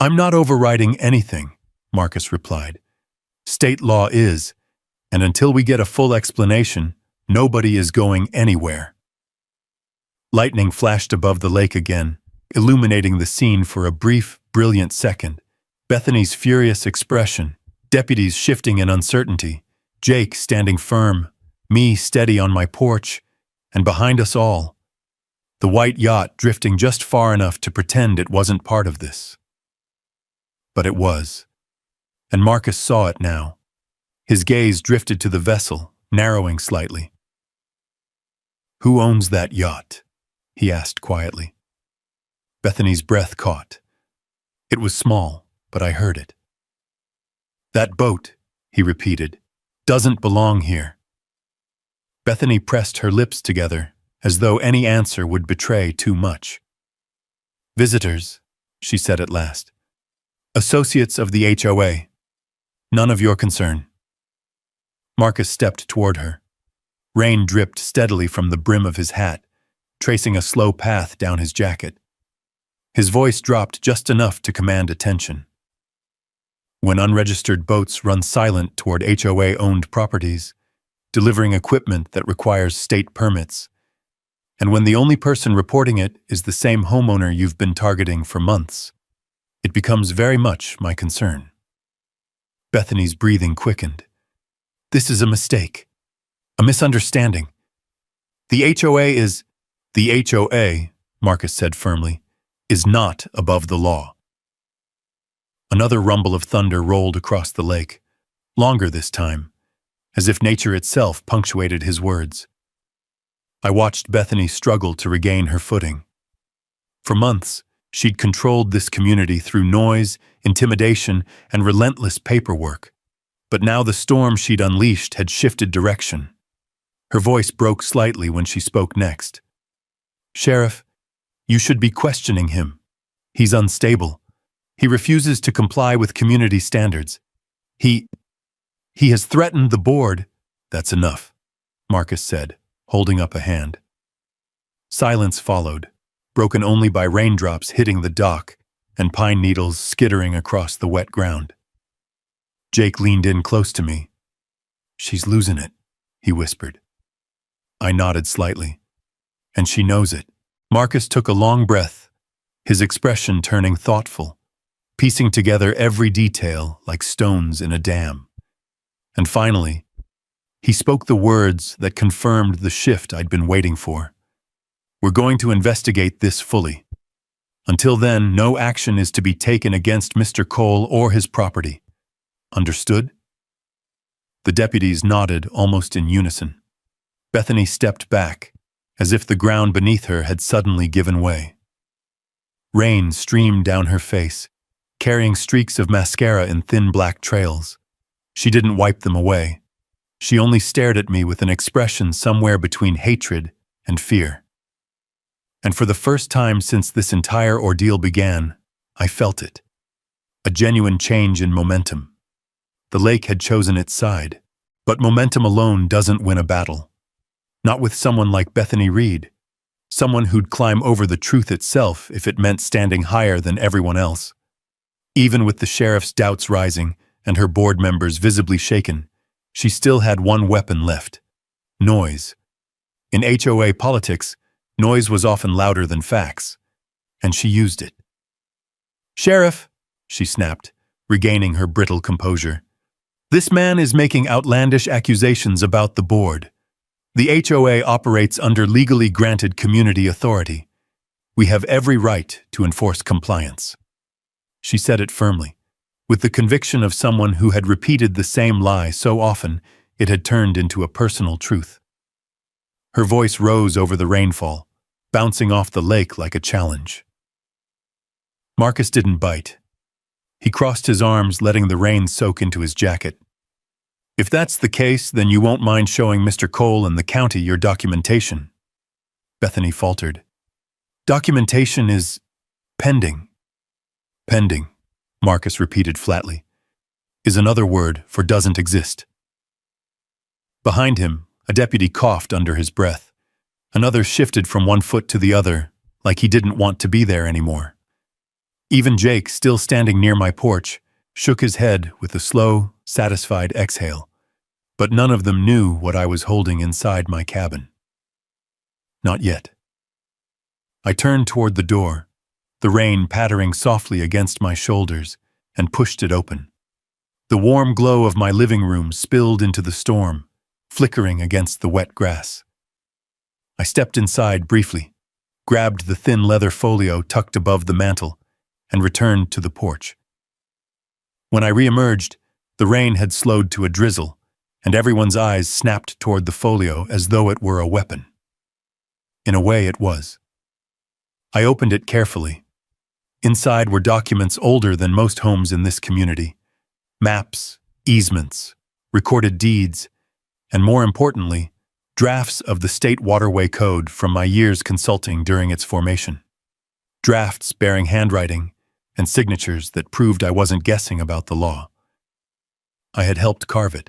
"I'm not overriding anything," Marcus replied. "State law is, and until we get a full explanation, nobody is going anywhere." Lightning flashed above the lake again, illuminating the scene for a brief, brilliant second. Bethany's furious expression, deputies shifting in uncertainty, Jake standing firm, me steady on my porch, and behind us all, the white yacht drifting just far enough to pretend it wasn't part of this. But it was. And Marcus saw it now. His gaze drifted to the vessel, narrowing slightly. "Who owns that yacht?" he asked quietly. Bethany's breath caught. It was small, but I heard it. "That boat," he repeated, "doesn't belong here." Bethany pressed her lips together, as though any answer would betray too much. "Visitors," she said at last. "Associates of the HOA. None of your concern." Marcus stepped toward her. Rain dripped steadily from the brim of his hat, tracing a slow path down his jacket. His voice dropped just enough to command attention. When unregistered boats run silent toward HOA-owned properties, delivering equipment that requires state permits, and when the only person reporting it is the same homeowner you've been targeting for months, it becomes very much my concern. Bethany's breathing quickened. This is a mistake. A misunderstanding. The HOA, Marcus said firmly, is not above the law. Another rumble of thunder rolled across the lake, longer this time, as if nature itself punctuated his words. I watched Bethany struggle to regain her footing. For months, she'd controlled this community through noise, intimidation, and relentless paperwork. But now the storm she'd unleashed had shifted direction. Her voice broke slightly when she spoke next. Sheriff, you should be questioning him. He's unstable. He refuses to comply with community standards. He has threatened the board. That's enough, Marcus said, holding up a hand. Silence followed, broken only by raindrops hitting the dock and pine needles skittering across the wet ground. Jake leaned in close to me. She's losing it, he whispered. I nodded slightly. And she knows it. Marcus took a long breath, his expression turning thoughtful, piecing together every detail like stones in a dam. And finally, he spoke the words that confirmed the shift I'd been waiting for. We're going to investigate this fully. Until then, no action is to be taken against Mr. Cole or his property. Understood? The deputies nodded almost in unison. Bethany stepped back, as if the ground beneath her had suddenly given way. Rain streamed down her face, carrying streaks of mascara in thin black trails. She didn't wipe them away. She only stared at me with an expression somewhere between hatred and fear. And for the first time since this entire ordeal began, I felt it. A genuine change in momentum. The lake had chosen its side, but momentum alone doesn't win a battle. Not with someone like Bethany Reed, someone who'd climb over the truth itself if it meant standing higher than everyone else. Even with the sheriff's doubts rising and her board members visibly shaken, she still had one weapon left: noise. In HOA politics, noise was often louder than facts, and she used it. Sheriff, she snapped, regaining her brittle composure. This man is making outlandish accusations about the board. The HOA operates under legally granted community authority. We have every right to enforce compliance. She said it firmly, with the conviction of someone who had repeated the same lie so often it had turned into a personal truth. Her voice rose over the rainfall, bouncing off the lake like a challenge. Marcus didn't bite. He crossed his arms, letting the rain soak into his jacket. If that's the case, then you won't mind showing Mr. Cole and the county your documentation. Bethany faltered. Documentation is pending. Pending, Marcus repeated flatly, is another word for doesn't exist. Behind him, a deputy coughed under his breath. Another shifted from one foot to the other, like he didn't want to be there anymore. Even Jake, still standing near my porch, shook his head with a slow, satisfied exhale. But none of them knew what I was holding inside my cabin. Not yet. I turned toward the door, the rain pattering softly against my shoulders, and pushed it open. The warm glow of my living room spilled into the storm, flickering against the wet grass. I stepped inside briefly, grabbed the thin leather folio tucked above the mantel, and returned to the porch. When I reemerged, the rain had slowed to a drizzle, and everyone's eyes snapped toward the folio as though it were a weapon. In a way, it was. I opened it carefully. Inside were documents older than most homes in this community: maps, easements, recorded deeds, and more importantly, drafts of the state Waterway code from my years consulting during its formation. Drafts bearing handwriting and signatures that proved I wasn't guessing about the law. I had helped carve it.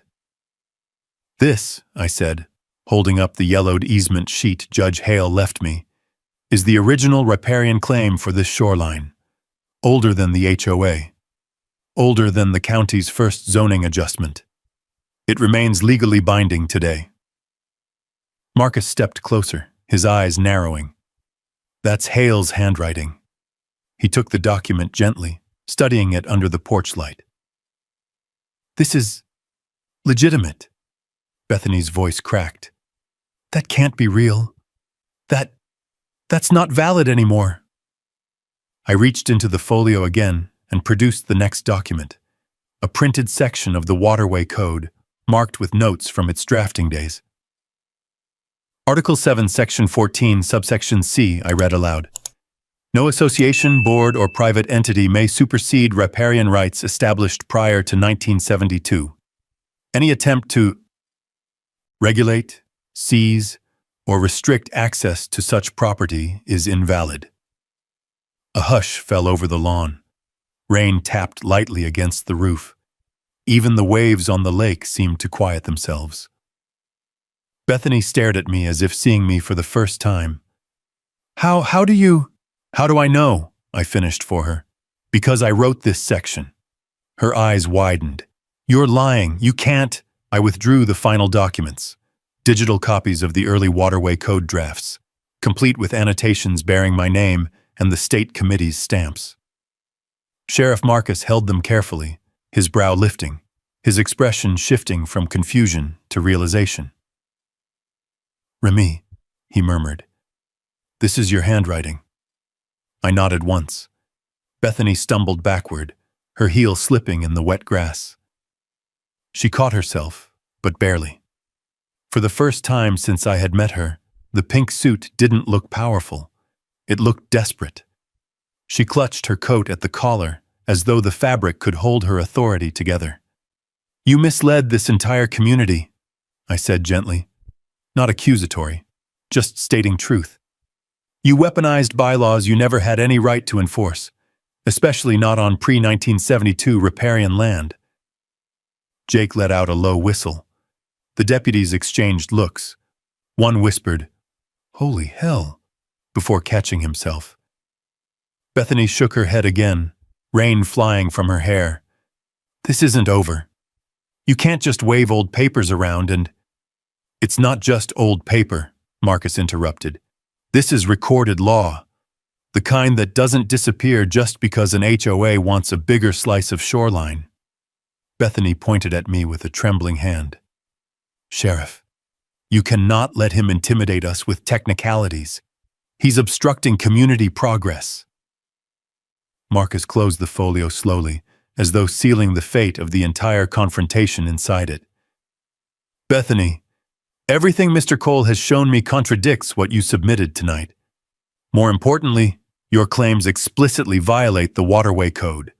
This, I said, holding up the yellowed easement sheet Judge Hale left me, is the original riparian claim for this shoreline, older than the HOA, older than the county's first zoning adjustment. It remains legally binding today. Marcus stepped closer, his eyes narrowing. That's Hale's handwriting. He took the document gently, studying it under the porch light. This is legitimate. Bethany's voice cracked. That can't be real. That's not valid anymore. I reached into the folio again and produced the next document, a printed section of the Waterway Code, marked with notes from its drafting days. Article 7, Section 14, subsection C, I read aloud. No association, board, or private entity may supersede riparian rights established prior to 1972. Any attempt to regulate, seize, or restrict access to such property is invalid. A hush fell over the lawn. Rain tapped lightly against the roof. Even the waves on the lake seemed to quiet themselves. Bethany stared at me as if seeing me for the first time. How do I know? I finished for her. Because I wrote this section. Her eyes widened. You're lying. You can't. I withdrew the final documents. Digital copies of the early Waterway Code drafts, complete with annotations bearing my name and the state committee's stamps. Sheriff Marcus held them carefully, his brow lifting, his expression shifting from confusion to realization. Remy, he murmured, this is your handwriting. I nodded once. Bethany stumbled backward, her heel slipping in the wet grass. She caught herself, but barely. For the first time since I had met her, the pink suit didn't look powerful. It looked desperate. She clutched her coat at the collar, as though the fabric could hold her authority together. You misled this entire community, I said gently. Not accusatory, just stating truth. You weaponized bylaws you never had any right to enforce, especially not on pre-1972 riparian land. Jake let out a low whistle. The deputies exchanged looks. One whispered, "Holy hell," before catching himself. Bethany shook her head again, rain flying from her hair. This isn't over. You can't just wave old papers around and— It's not just old paper, Marcus interrupted. This is recorded law. The kind that doesn't disappear just because an HOA wants a bigger slice of shoreline. Bethany pointed at me with a trembling hand. Sheriff, you cannot let him intimidate us with technicalities. He's obstructing community progress. Marcus closed the folio slowly, as though sealing the fate of the entire confrontation inside it. Bethany, everything Mr. Cole has shown me contradicts what you submitted tonight. More importantly, your claims explicitly violate the Waterway Code.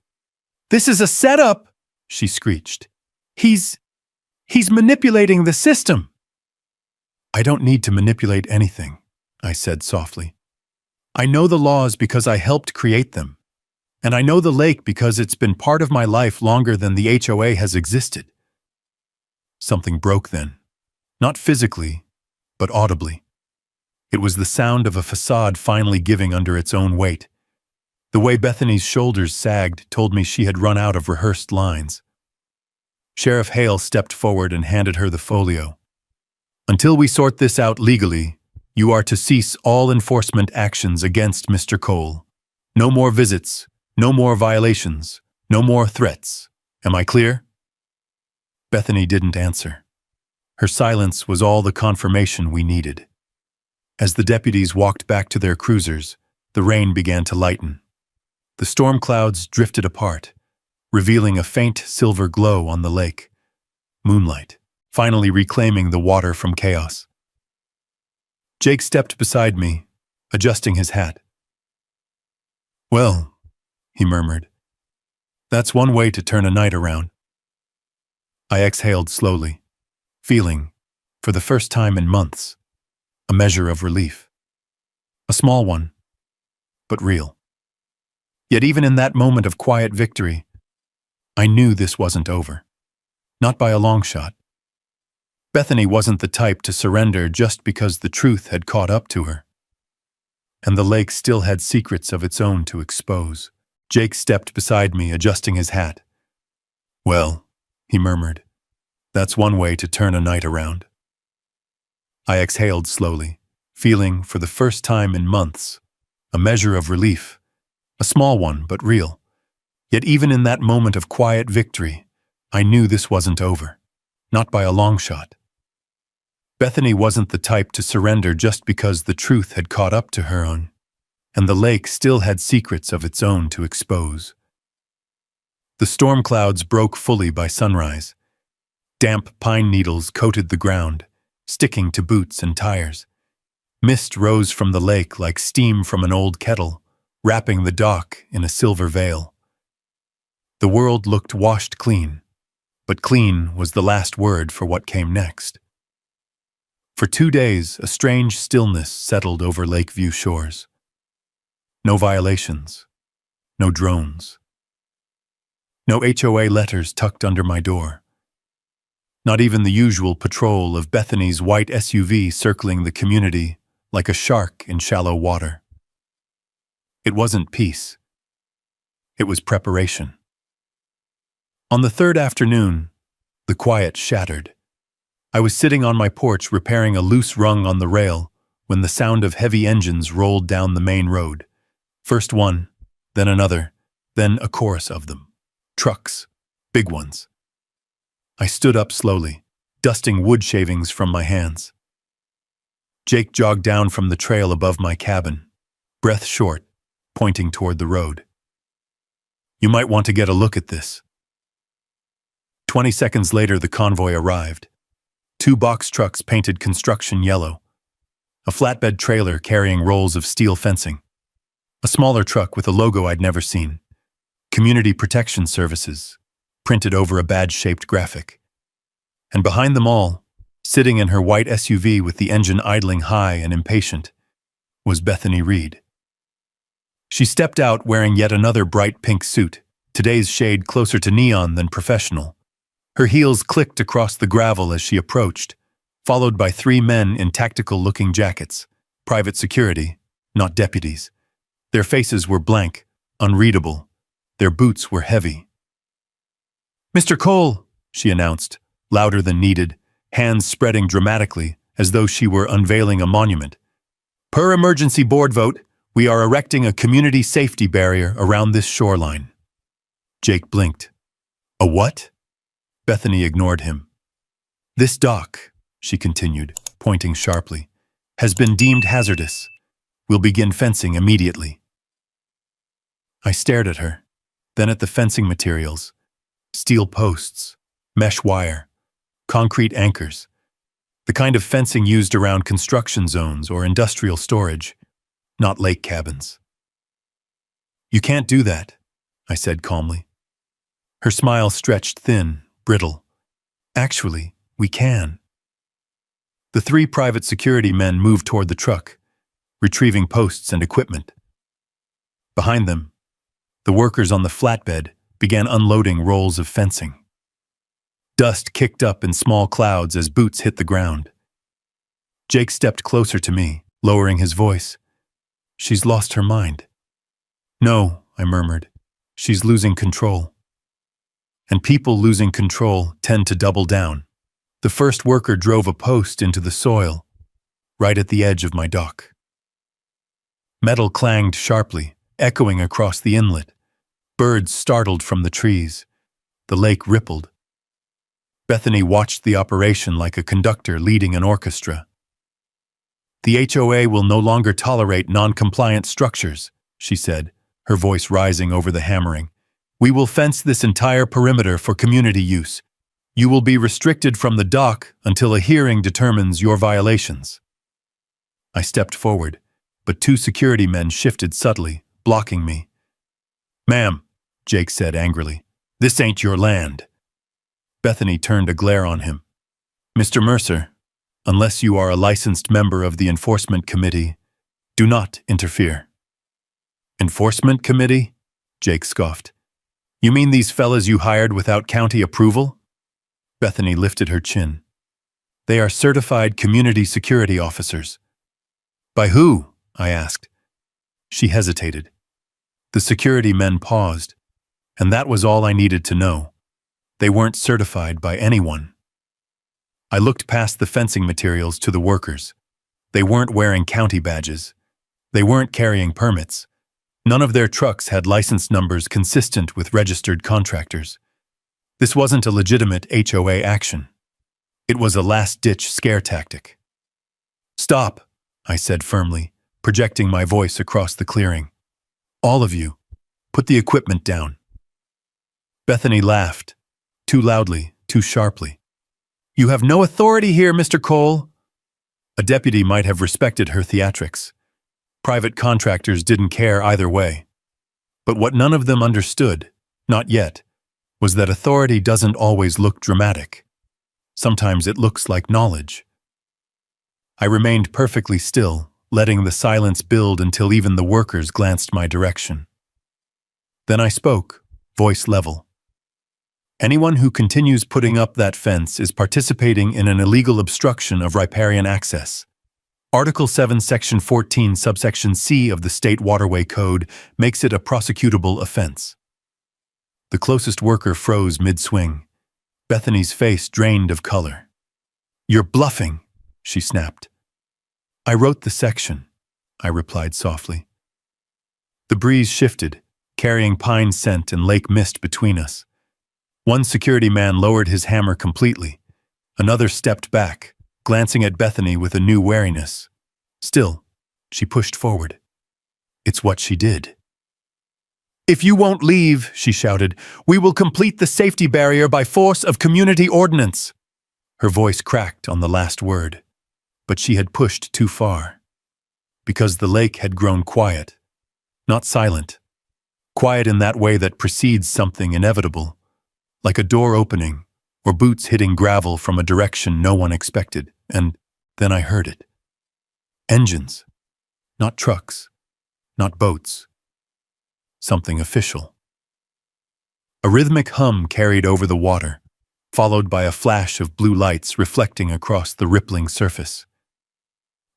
This is a setup, she screeched. He's manipulating the system. I don't need to manipulate anything, I said softly. I know the laws because I helped create them. And I know the lake because it's been part of my life longer than the HOA has existed. Something broke then. Not physically, but audibly. It was the sound of a facade finally giving under its own weight. The way Bethany's shoulders sagged told me she had run out of rehearsed lines. Sheriff Hale stepped forward and handed her the folio. Until we sort this out legally, you are to cease all enforcement actions against Mr. Cole. No more visits, no more violations, no more threats. Am I clear? Bethany didn't answer. Her silence was all the confirmation we needed. As the deputies walked back to their cruisers, the rain began to lighten. The storm clouds drifted apart, revealing a faint silver glow on the lake. Moonlight, finally reclaiming the water from chaos. Jake stepped beside me, adjusting his hat. Well, he murmured, that's one way to turn a night around. I exhaled slowly, feeling, for the first time in months, a measure of relief. A small one, but real. Yet even in that moment of quiet victory, I knew this wasn't over. Not by a long shot. Bethany wasn't the type to surrender just because the truth had caught up to her. and the lake still had secrets of its own to expose. Jake stepped beside me, adjusting his hat. "Well," he murmured, "that's one way to turn a night around." I exhaled slowly, feeling, for the first time in months, a measure of relief, a small one but real. Yet even in that moment of quiet victory, I knew this wasn't over, not by a long shot. Bethany wasn't the type to surrender just because the truth had caught up to her own, and the lake still had secrets of its own to expose. The storm clouds broke fully by sunrise. Damp pine needles coated the ground, sticking to boots and tires. Mist rose from the lake like steam from an old kettle, wrapping the dock in a silver veil. The world looked washed clean, but clean was the last word for what came next. For 2 days, a strange stillness settled over Lakeview shores. No violations, no drones, no HOA letters tucked under my door. Not even the usual patrol of Bethany's white SUV circling the community like a shark in shallow water. It wasn't peace. It was preparation. On the third afternoon, the quiet shattered. I was sitting on my porch repairing a loose rung on the rail when the sound of heavy engines rolled down the main road. First one, then another, then a chorus of them. Trucks, big ones. I stood up slowly, dusting wood shavings from my hands. Jake jogged down from the trail above my cabin, breath short, pointing toward the road. "You might want to get a look at this." 20 seconds later, the convoy arrived. 2 box trucks painted construction yellow, a flatbed trailer carrying rolls of steel fencing, a smaller truck with a logo I'd never seen, Community Protection Services, printed over a badge-shaped graphic. And behind them all, sitting in her white SUV with the engine idling high and impatient, was Bethany Reed. She stepped out wearing yet another bright pink suit, today's shade closer to neon than professional. Her heels clicked across the gravel as she approached, followed by 3 men in tactical-looking jackets, private security, not deputies. Their faces were blank, unreadable. Their boots were heavy. "Mr. Cole," she announced, louder than needed, hands spreading dramatically as though she were unveiling a monument. "Per emergency board vote, we are erecting a community safety barrier around this shoreline." Jake blinked. "A what?" Bethany ignored him. "This dock," she continued, pointing sharply, "has been deemed hazardous. We'll begin fencing immediately." I stared at her, then at the fencing materials. Steel posts, mesh wire, concrete anchors. The kind of fencing used around construction zones or industrial storage, not lake cabins. "You can't do that," I said calmly. Her smile stretched thin, brittle. "Actually, we can." The 3 private security men moved toward the truck, retrieving posts and equipment. Behind them, the workers on the flatbed began unloading rolls of fencing. Dust kicked up in small clouds as boots hit the ground. Jake stepped closer to me, lowering his voice. "She's lost her mind." "No," I murmured. "She's losing control." And people losing control tend to double down. The first worker drove a post into the soil, right at the edge of my dock. Metal clanged sharply, echoing across the inlet. Birds startled from the trees. The lake rippled. Bethany watched the operation like a conductor leading an orchestra. "The HOA will no longer tolerate non-compliant structures," she said, her voice rising over the hammering. "We will fence this entire perimeter for community use. You will be restricted from the dock until a hearing determines your violations." I stepped forward, but 2 security men shifted subtly, blocking me. "Ma'am," Jake said angrily, "this ain't your land." Bethany turned a glare on him. "Mr. Mercer, unless you are a licensed member of the Enforcement Committee, do not interfere." "Enforcement Committee?" Jake scoffed. "You mean these fellas you hired without county approval?" Bethany lifted her chin. "They are certified community security officers." "By who?" I asked. She hesitated. The security men paused, and that was all I needed to know. They weren't certified by anyone. I looked past the fencing materials to the workers. They weren't wearing county badges. They weren't carrying permits. None of their trucks had license numbers consistent with registered contractors. This wasn't a legitimate HOA action. It was a last-ditch scare tactic. "Stop," I said firmly, projecting my voice across the clearing. "All of you, put the equipment down." Bethany laughed, too loudly, too sharply. "You have no authority here, Mr. Cole." A deputy might have respected her theatrics. Private contractors didn't care either way. But what none of them understood, not yet, was that authority doesn't always look dramatic. Sometimes it looks like knowledge. I remained perfectly still, letting the silence build until even the workers glanced my direction. Then I spoke, voice level. "Anyone who continues putting up that fence is participating in an illegal obstruction of riparian access. Article 7, Section 14, subsection C of the State Waterway Code makes it a prosecutable offense." The closest worker froze mid-swing. Bethany's face drained of color. "You're bluffing," she snapped. "I wrote the section," I replied softly. The breeze shifted, carrying pine scent and lake mist between us. One security man lowered his hammer completely. Another stepped back, glancing at Bethany with a new wariness. Still, she pushed forward. It's what she did. "If you won't leave," she shouted, "we will complete the safety barrier by force of community ordinance." Her voice cracked on the last word, but she had pushed too far. Because the lake had grown quiet, not silent. Quiet in that way that precedes something inevitable, like a door opening or boots hitting gravel from a direction no one expected, and then I heard it. Engines, not trucks, not boats. Something official. A rhythmic hum carried over the water, followed by a flash of blue lights reflecting across the rippling surface.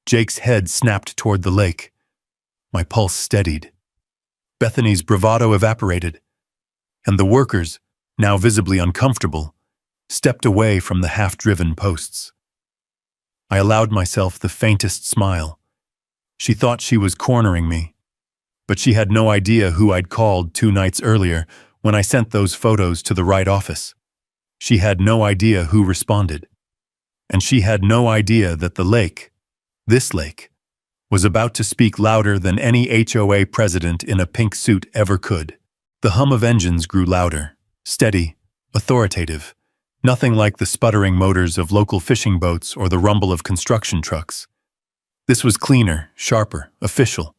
Jake's head snapped toward the lake. My pulse steadied. Bethany's bravado evaporated, and the workers, now visibly uncomfortable, stepped away from the half-driven posts. I allowed myself the faintest smile. She thought she was cornering me, but she had no idea who I'd called 2 nights earlier when I sent those photos to the right office. She had no idea who responded. And she had no idea that the lake, this lake, was about to speak louder than any HOA president in a pink suit ever could. The hum of engines grew louder, steady, authoritative, nothing like the sputtering motors of local fishing boats or the rumble of construction trucks. This was cleaner, sharper, official,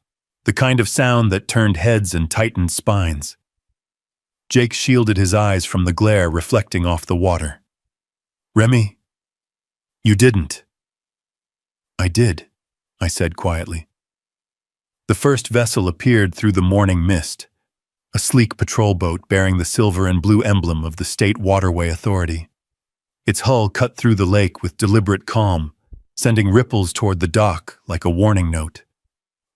the kind of sound that turned heads and tightened spines. Jake shielded his eyes from the glare reflecting off the water. "Remy, you didn't." "I did," I said quietly. The first vessel appeared through the morning mist, a sleek patrol boat bearing the silver and blue emblem of the State Waterway Authority. Its hull cut through the lake with deliberate calm, sending ripples toward the dock like a warning note.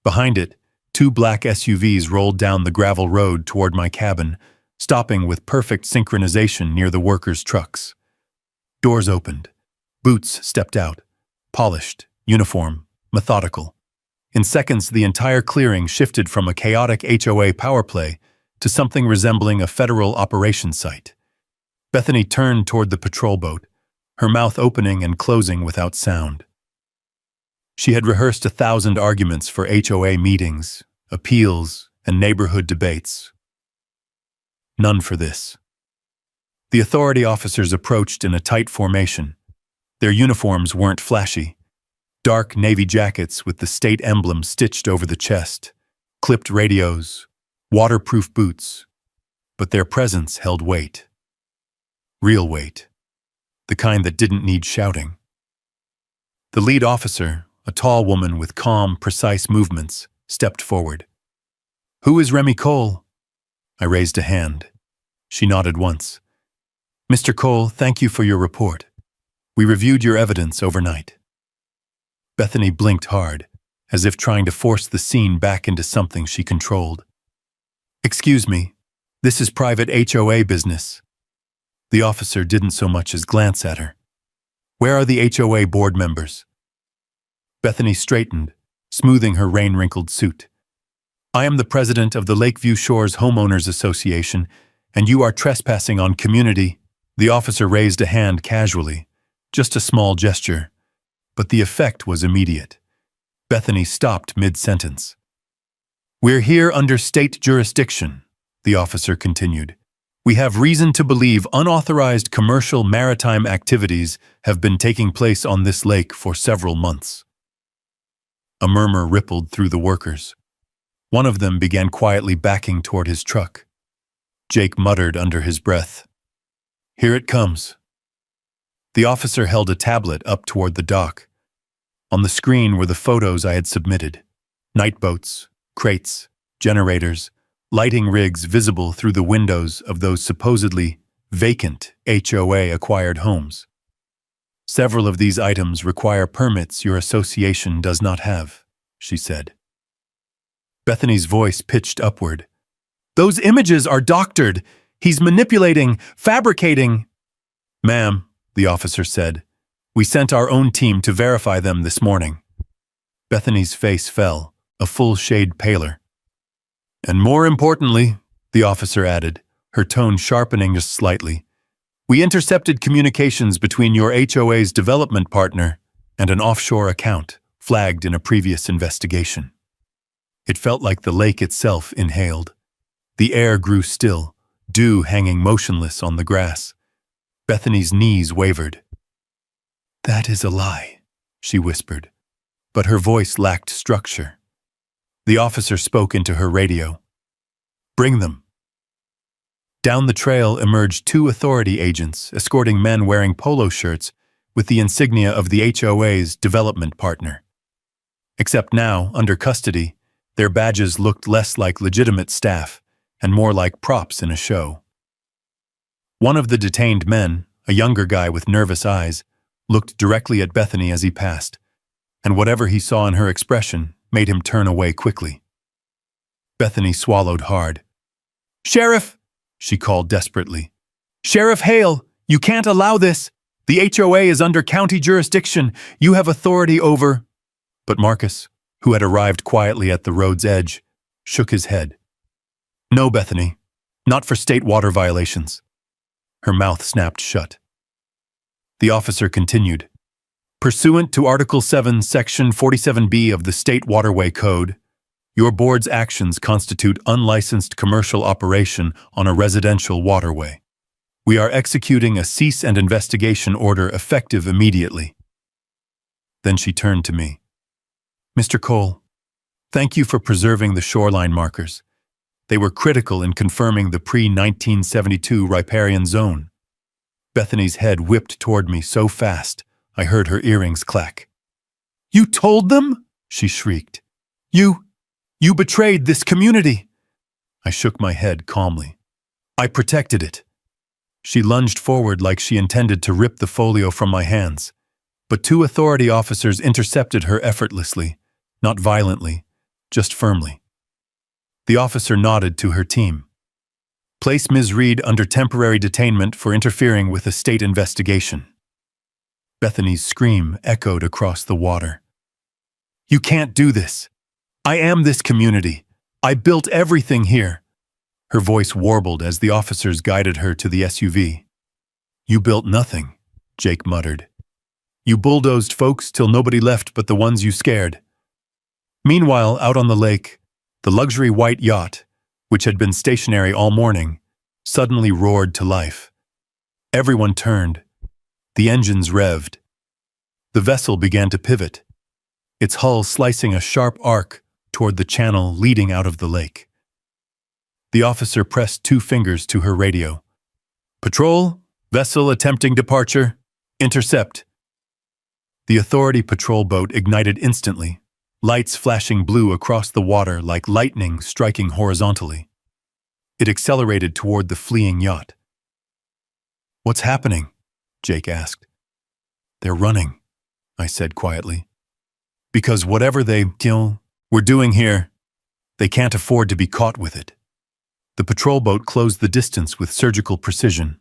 Behind it, 2 black SUVs rolled down the gravel road toward my cabin, stopping with perfect synchronization near the workers' trucks. Doors opened. Boots stepped out, polished, uniform, methodical. In seconds, the entire clearing shifted from a chaotic HOA power play to something resembling a federal operations site. Bethany turned toward the patrol boat, her mouth opening and closing without sound. She had rehearsed 1,000 arguments for HOA meetings, appeals, and neighborhood debates. None for this. The authority officers approached in a tight formation. Their uniforms weren't flashy. Dark navy jackets with the state emblem stitched over the chest, clipped radios, waterproof boots, but their presence held weight. Real weight. The kind that didn't need shouting. The lead officer, a tall woman with calm, precise movements, stepped forward. "Who is Remy Cole?" I raised a hand. She nodded once. "Mr. Cole, thank you for your report. We reviewed your evidence overnight." Bethany blinked hard, as if trying to force the scene back into something she controlled. "Excuse me, this is private HOA business." The officer didn't so much as glance at her. "Where are the HOA board members?" Bethany straightened, smoothing her rain-wrinkled suit. "I am the president of the Lakeview Shores Homeowners Association, and you are trespassing on community." The officer raised a hand casually, just a small gesture, but the effect was immediate. Bethany stopped mid-sentence. "We're here under state jurisdiction," the officer continued. "We have reason to believe unauthorized commercial maritime activities have been taking place on this lake for several months." A murmur rippled through the workers. One of them began quietly backing toward his truck. Jake muttered under his breath, "Here it comes." The officer held a tablet up toward the dock. On the screen were the photos I had submitted. Night boats, crates, generators, lighting rigs visible through the windows of those supposedly vacant HOA-acquired homes. "Several of these items require permits your association does not have," she said. Bethany's voice pitched upward. "Those images are doctored. He's manipulating, fabricating." "Ma'am," the officer said, "we sent our own team to verify them this morning." Bethany's face fell, a full shade paler. "And more importantly," the officer added, her tone sharpening just slightly, "we intercepted communications between your HOA's development partner and an offshore account flagged in a previous investigation." It felt like the lake itself inhaled. The air grew still, dew hanging motionless on the grass. Bethany's knees wavered. "That is a lie," she whispered, but her voice lacked structure. The officer spoke into her radio. "Bring them." Down the trail emerged two authority agents escorting men wearing polo shirts with the insignia of the HOA's development partner. Except now, under custody, their badges looked less like legitimate staff and more like props in a show. One of the detained men, a younger guy with nervous eyes, looked directly at Bethany as he passed, and whatever he saw in her expression made him turn away quickly. Bethany swallowed hard. "Sheriff!" she called desperately. "Sheriff Hale, you can't allow this! The HOA is under county jurisdiction. You have authority over—" But Marcus, who had arrived quietly at the road's edge, shook his head. "No, Bethany, not for state water violations." Her mouth snapped shut. The officer continued. "Pursuant to Article 7, Section 47B of the State Waterway Code, your board's actions constitute unlicensed commercial operation on a residential waterway. We are executing a cease and investigation order effective immediately." Then she turned to me. "Mr. Cole, thank you for preserving the shoreline markers. They were critical in confirming the pre-1972 riparian zone." Bethany's head whipped toward me so fast, I heard her earrings clack. "You told them?" she shrieked. You betrayed this community." I shook my head calmly. "I protected it." She lunged forward like she intended to rip the folio from my hands, but two authority officers intercepted her effortlessly, not violently, just firmly. The officer nodded to her team. "Place Ms. Reed under temporary detainment for interfering with a state investigation." Bethany's scream echoed across the water. "You can't do this. I am this community. I built everything here." Her voice warbled as the officers guided her to the SUV. "You built nothing," Jake muttered. "You bulldozed folks till nobody left but the ones you scared." Meanwhile, out on the lake, the luxury white yacht, which had been stationary all morning, suddenly roared to life. Everyone turned. The engines revved. The vessel began to pivot, its hull slicing a sharp arc toward the channel leading out of the lake. The officer pressed two fingers to her radio. "Patrol, vessel attempting departure, intercept." The authority patrol boat ignited instantly, lights flashing blue across the water like lightning striking horizontally. It accelerated toward the fleeing yacht. "What's happening?" Jake asked. "They're running," I said quietly. Because whatever they were doing here, they can't afford to be caught with it. The patrol boat closed the distance with surgical precision.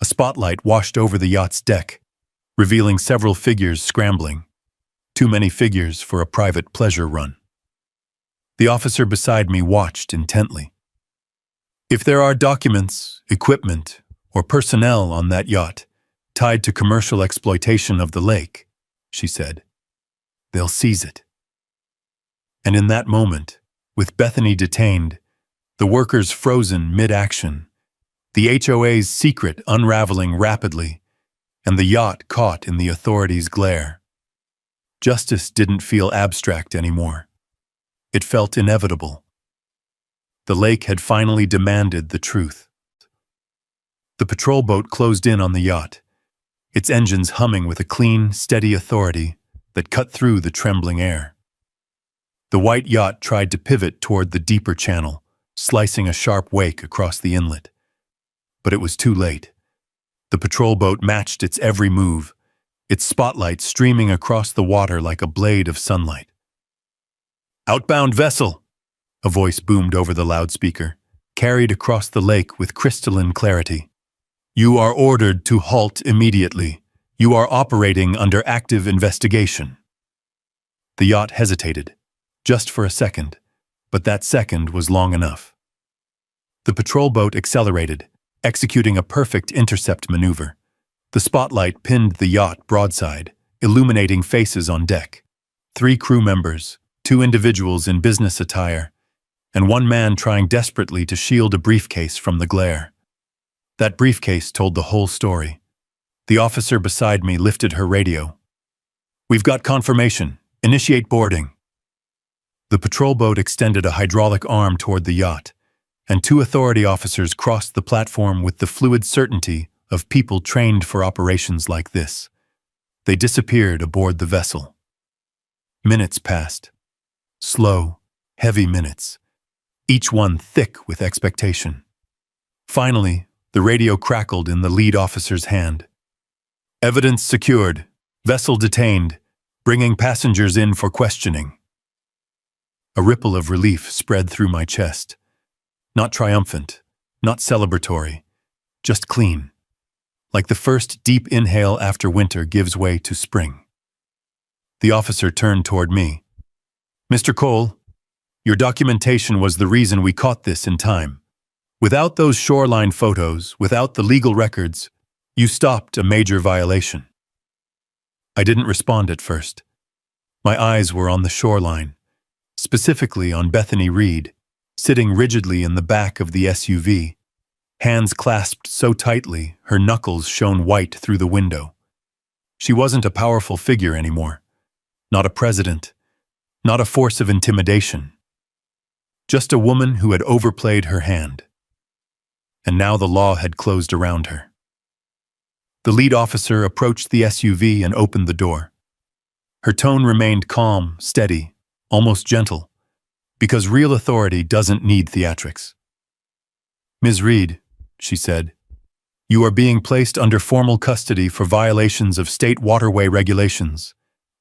A spotlight washed over the yacht's deck, revealing several figures scrambling. Too many figures for a private pleasure run. The officer beside me watched intently. If there are documents, equipment, or personnel on that yacht tied to commercial exploitation of the lake, she said, they'll seize it. And in that moment, with Bethany detained, the workers frozen mid-action, the HOA's secret unraveling rapidly, and the yacht caught in the authorities' glare. Justice didn't feel abstract anymore. It felt inevitable. The lake had finally demanded the truth. The patrol boat closed in on the yacht, its engines humming with a clean, steady authority that cut through the trembling air. The white yacht tried to pivot toward the deeper channel, slicing a sharp wake across the inlet. But it was too late. The patrol boat matched its every move, its spotlight streaming across the water like a blade of sunlight. "Outbound vessel!" a voice boomed over the loudspeaker, carried across the lake with crystalline clarity. "You are ordered to halt immediately. You are operating under active investigation." The yacht hesitated, just for a second, but that second was long enough. The patrol boat accelerated, executing a perfect intercept maneuver. The spotlight pinned the yacht broadside, illuminating faces on deck. 3 crew members, 2 individuals in business attire, and 1 man trying desperately to shield a briefcase from the glare. That briefcase told the whole story. The officer beside me lifted her radio. "We've got confirmation. Initiate boarding." The patrol boat extended a hydraulic arm toward the yacht, and 2 authority officers crossed the platform with the fluid certainty of people trained for operations like this. They disappeared aboard the vessel. Minutes passed. Slow, heavy minutes, each one thick with expectation. Finally, the radio crackled in the lead officer's hand. "Evidence secured. Vessel detained. Bringing passengers in for questioning." A ripple of relief spread through my chest. Not triumphant, not celebratory, just clean. Like the first deep inhale after winter gives way to spring. The officer turned toward me. "Mr. Cole, your documentation was the reason we caught this in time. Without those shoreline photos, without the legal records, you stopped a major violation." I didn't respond at first. My eyes were on the shoreline, specifically on Bethany Reed, sitting rigidly in the back of the SUV, hands clasped so tightly her knuckles shone white through the window. She wasn't a powerful figure anymore, not a president, not a force of intimidation. Just a woman who had overplayed her hand. And now the law had closed around her. The lead officer approached the SUV and opened the door. Her tone remained calm, steady, almost gentle, because real authority doesn't need theatrics. "Ms. Reed," she said, "you are being placed under formal custody for violations of state waterway regulations,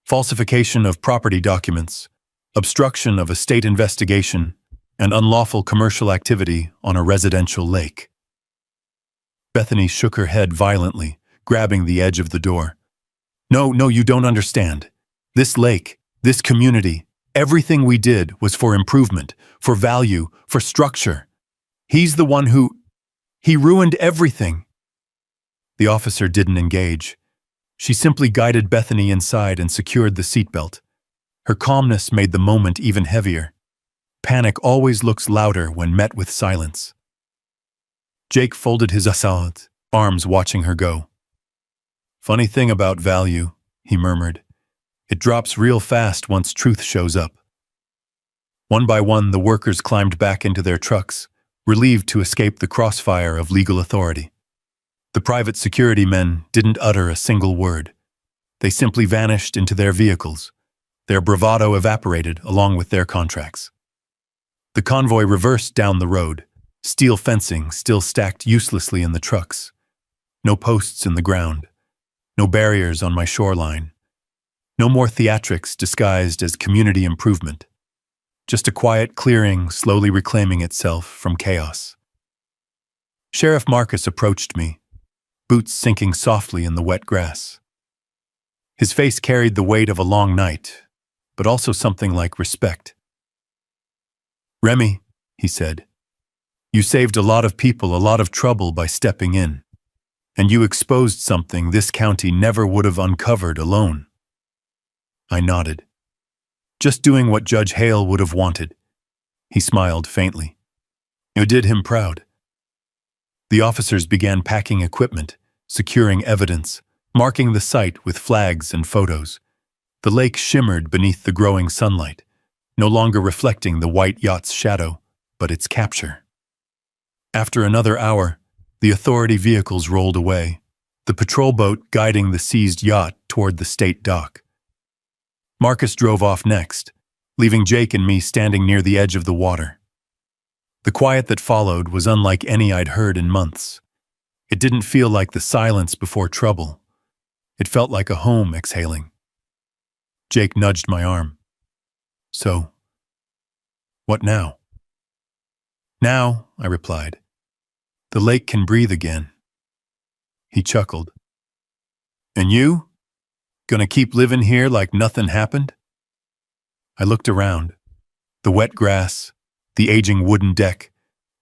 falsification of property documents, obstruction of a state investigation, and unlawful commercial activity on a residential lake." Bethany shook her head violently, grabbing the edge of the door. No, you don't understand. This lake, this community, everything we did was for improvement, for value, for structure. He's the one he ruined everything." The officer didn't engage. She simply guided Bethany inside and secured the seatbelt. Her calmness made the moment even heavier. Panic always looks louder when met with silence. Jake folded his arms watching her go. "Funny thing about value," he murmured. "It drops real fast once truth shows up." One by one, the workers climbed back into their trucks, relieved to escape the crossfire of legal authority. The private security men didn't utter a single word. They simply vanished into their vehicles. Their bravado evaporated along with their contracts. The convoy reversed down the road, steel fencing still stacked uselessly in the trucks. No posts in the ground. No barriers on my shoreline. No more theatrics disguised as community improvement. Just a quiet clearing slowly reclaiming itself from chaos. Sheriff Marcus approached me, boots sinking softly in the wet grass. His face carried the weight of a long night, but also something like respect. "Remy," he said, "you saved a lot of people a lot of trouble by stepping in, and you exposed something this county never would have uncovered alone." I nodded. "Just doing what Judge Hale would have wanted." He smiled faintly. "You did him proud." The officers began packing equipment, securing evidence, marking the site with flags and photos. The lake shimmered beneath the growing sunlight, no longer reflecting the white yacht's shadow, but its capture. After another hour, the authority vehicles rolled away, the patrol boat guiding the seized yacht toward the state dock. Marcus drove off next, leaving Jake and me standing near the edge of the water. The quiet that followed was unlike any I'd heard in months. It didn't feel like the silence before trouble. It felt like a home exhaling. Jake nudged my arm. "So, what now?" "Now," I replied, "the lake can breathe again." He chuckled. "And you? Gonna keep living here like nothing happened?" I looked around. The wet grass, the aging wooden deck,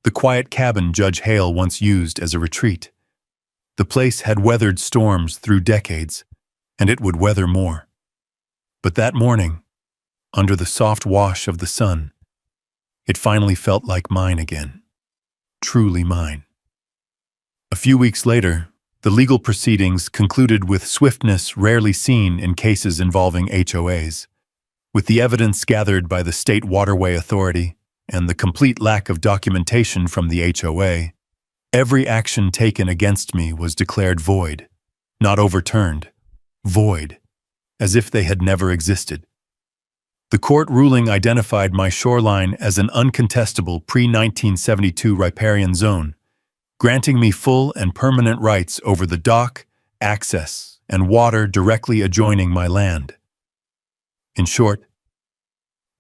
the quiet cabin Judge Hale once used as a retreat. The place had weathered storms through decades, and it would weather more. But that morning, under the soft wash of the sun, it finally felt like mine again. Truly mine. A few weeks later, the legal proceedings concluded with swiftness rarely seen in cases involving HOAs. With the evidence gathered by the State Waterway Authority and the complete lack of documentation from the HOA, every action taken against me was declared void, not overturned, void, as if they had never existed. The court ruling identified my shoreline as an uncontestable pre-1972 riparian zone, granting me full and permanent rights over the dock, access, and water directly adjoining my land. In short,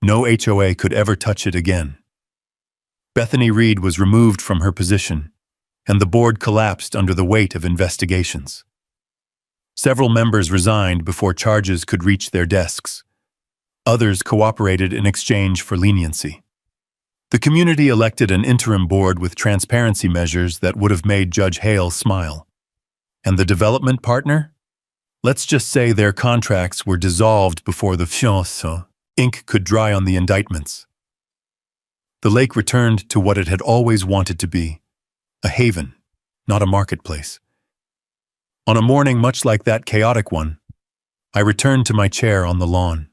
no HOA could ever touch it again. Bethany Reed was removed from her position, and the board collapsed under the weight of investigations. Several members resigned before charges could reach their desks. Others cooperated in exchange for leniency. The community elected an interim board with transparency measures that would have made Judge Hale smile. And the development partner? Let's just say their contracts were dissolved before the ink could dry on the indictments. The lake returned to what it had always wanted to be, a haven, not a marketplace. On a morning much like that chaotic one, I returned to my chair on the lawn.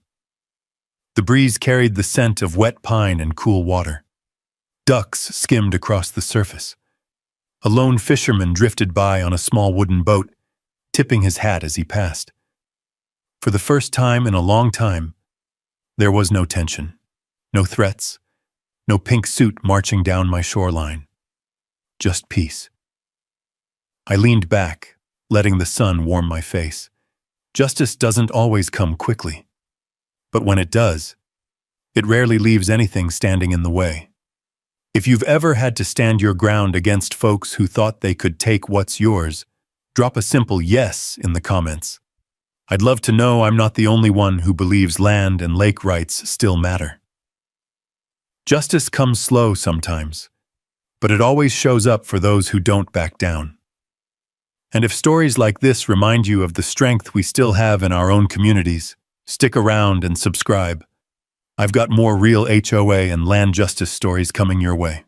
The breeze carried the scent of wet pine and cool water. Ducks skimmed across the surface. A lone fisherman drifted by on a small wooden boat, tipping his hat as he passed. For the first time in a long time, there was no tension, no threats, no pink suit marching down my shoreline. Just peace. I leaned back, letting the sun warm my face. Justice doesn't always come quickly. But when it does, it rarely leaves anything standing in the way. If you've ever had to stand your ground against folks who thought they could take what's yours, drop a simple yes in the comments. I'd love to know I'm not the only one who believes land and lake rights still matter. Justice comes slow sometimes, but it always shows up for those who don't back down. And if stories like this remind you of the strength we still have in our own communities, stick around and subscribe. I've got more real HOA and land justice stories coming your way.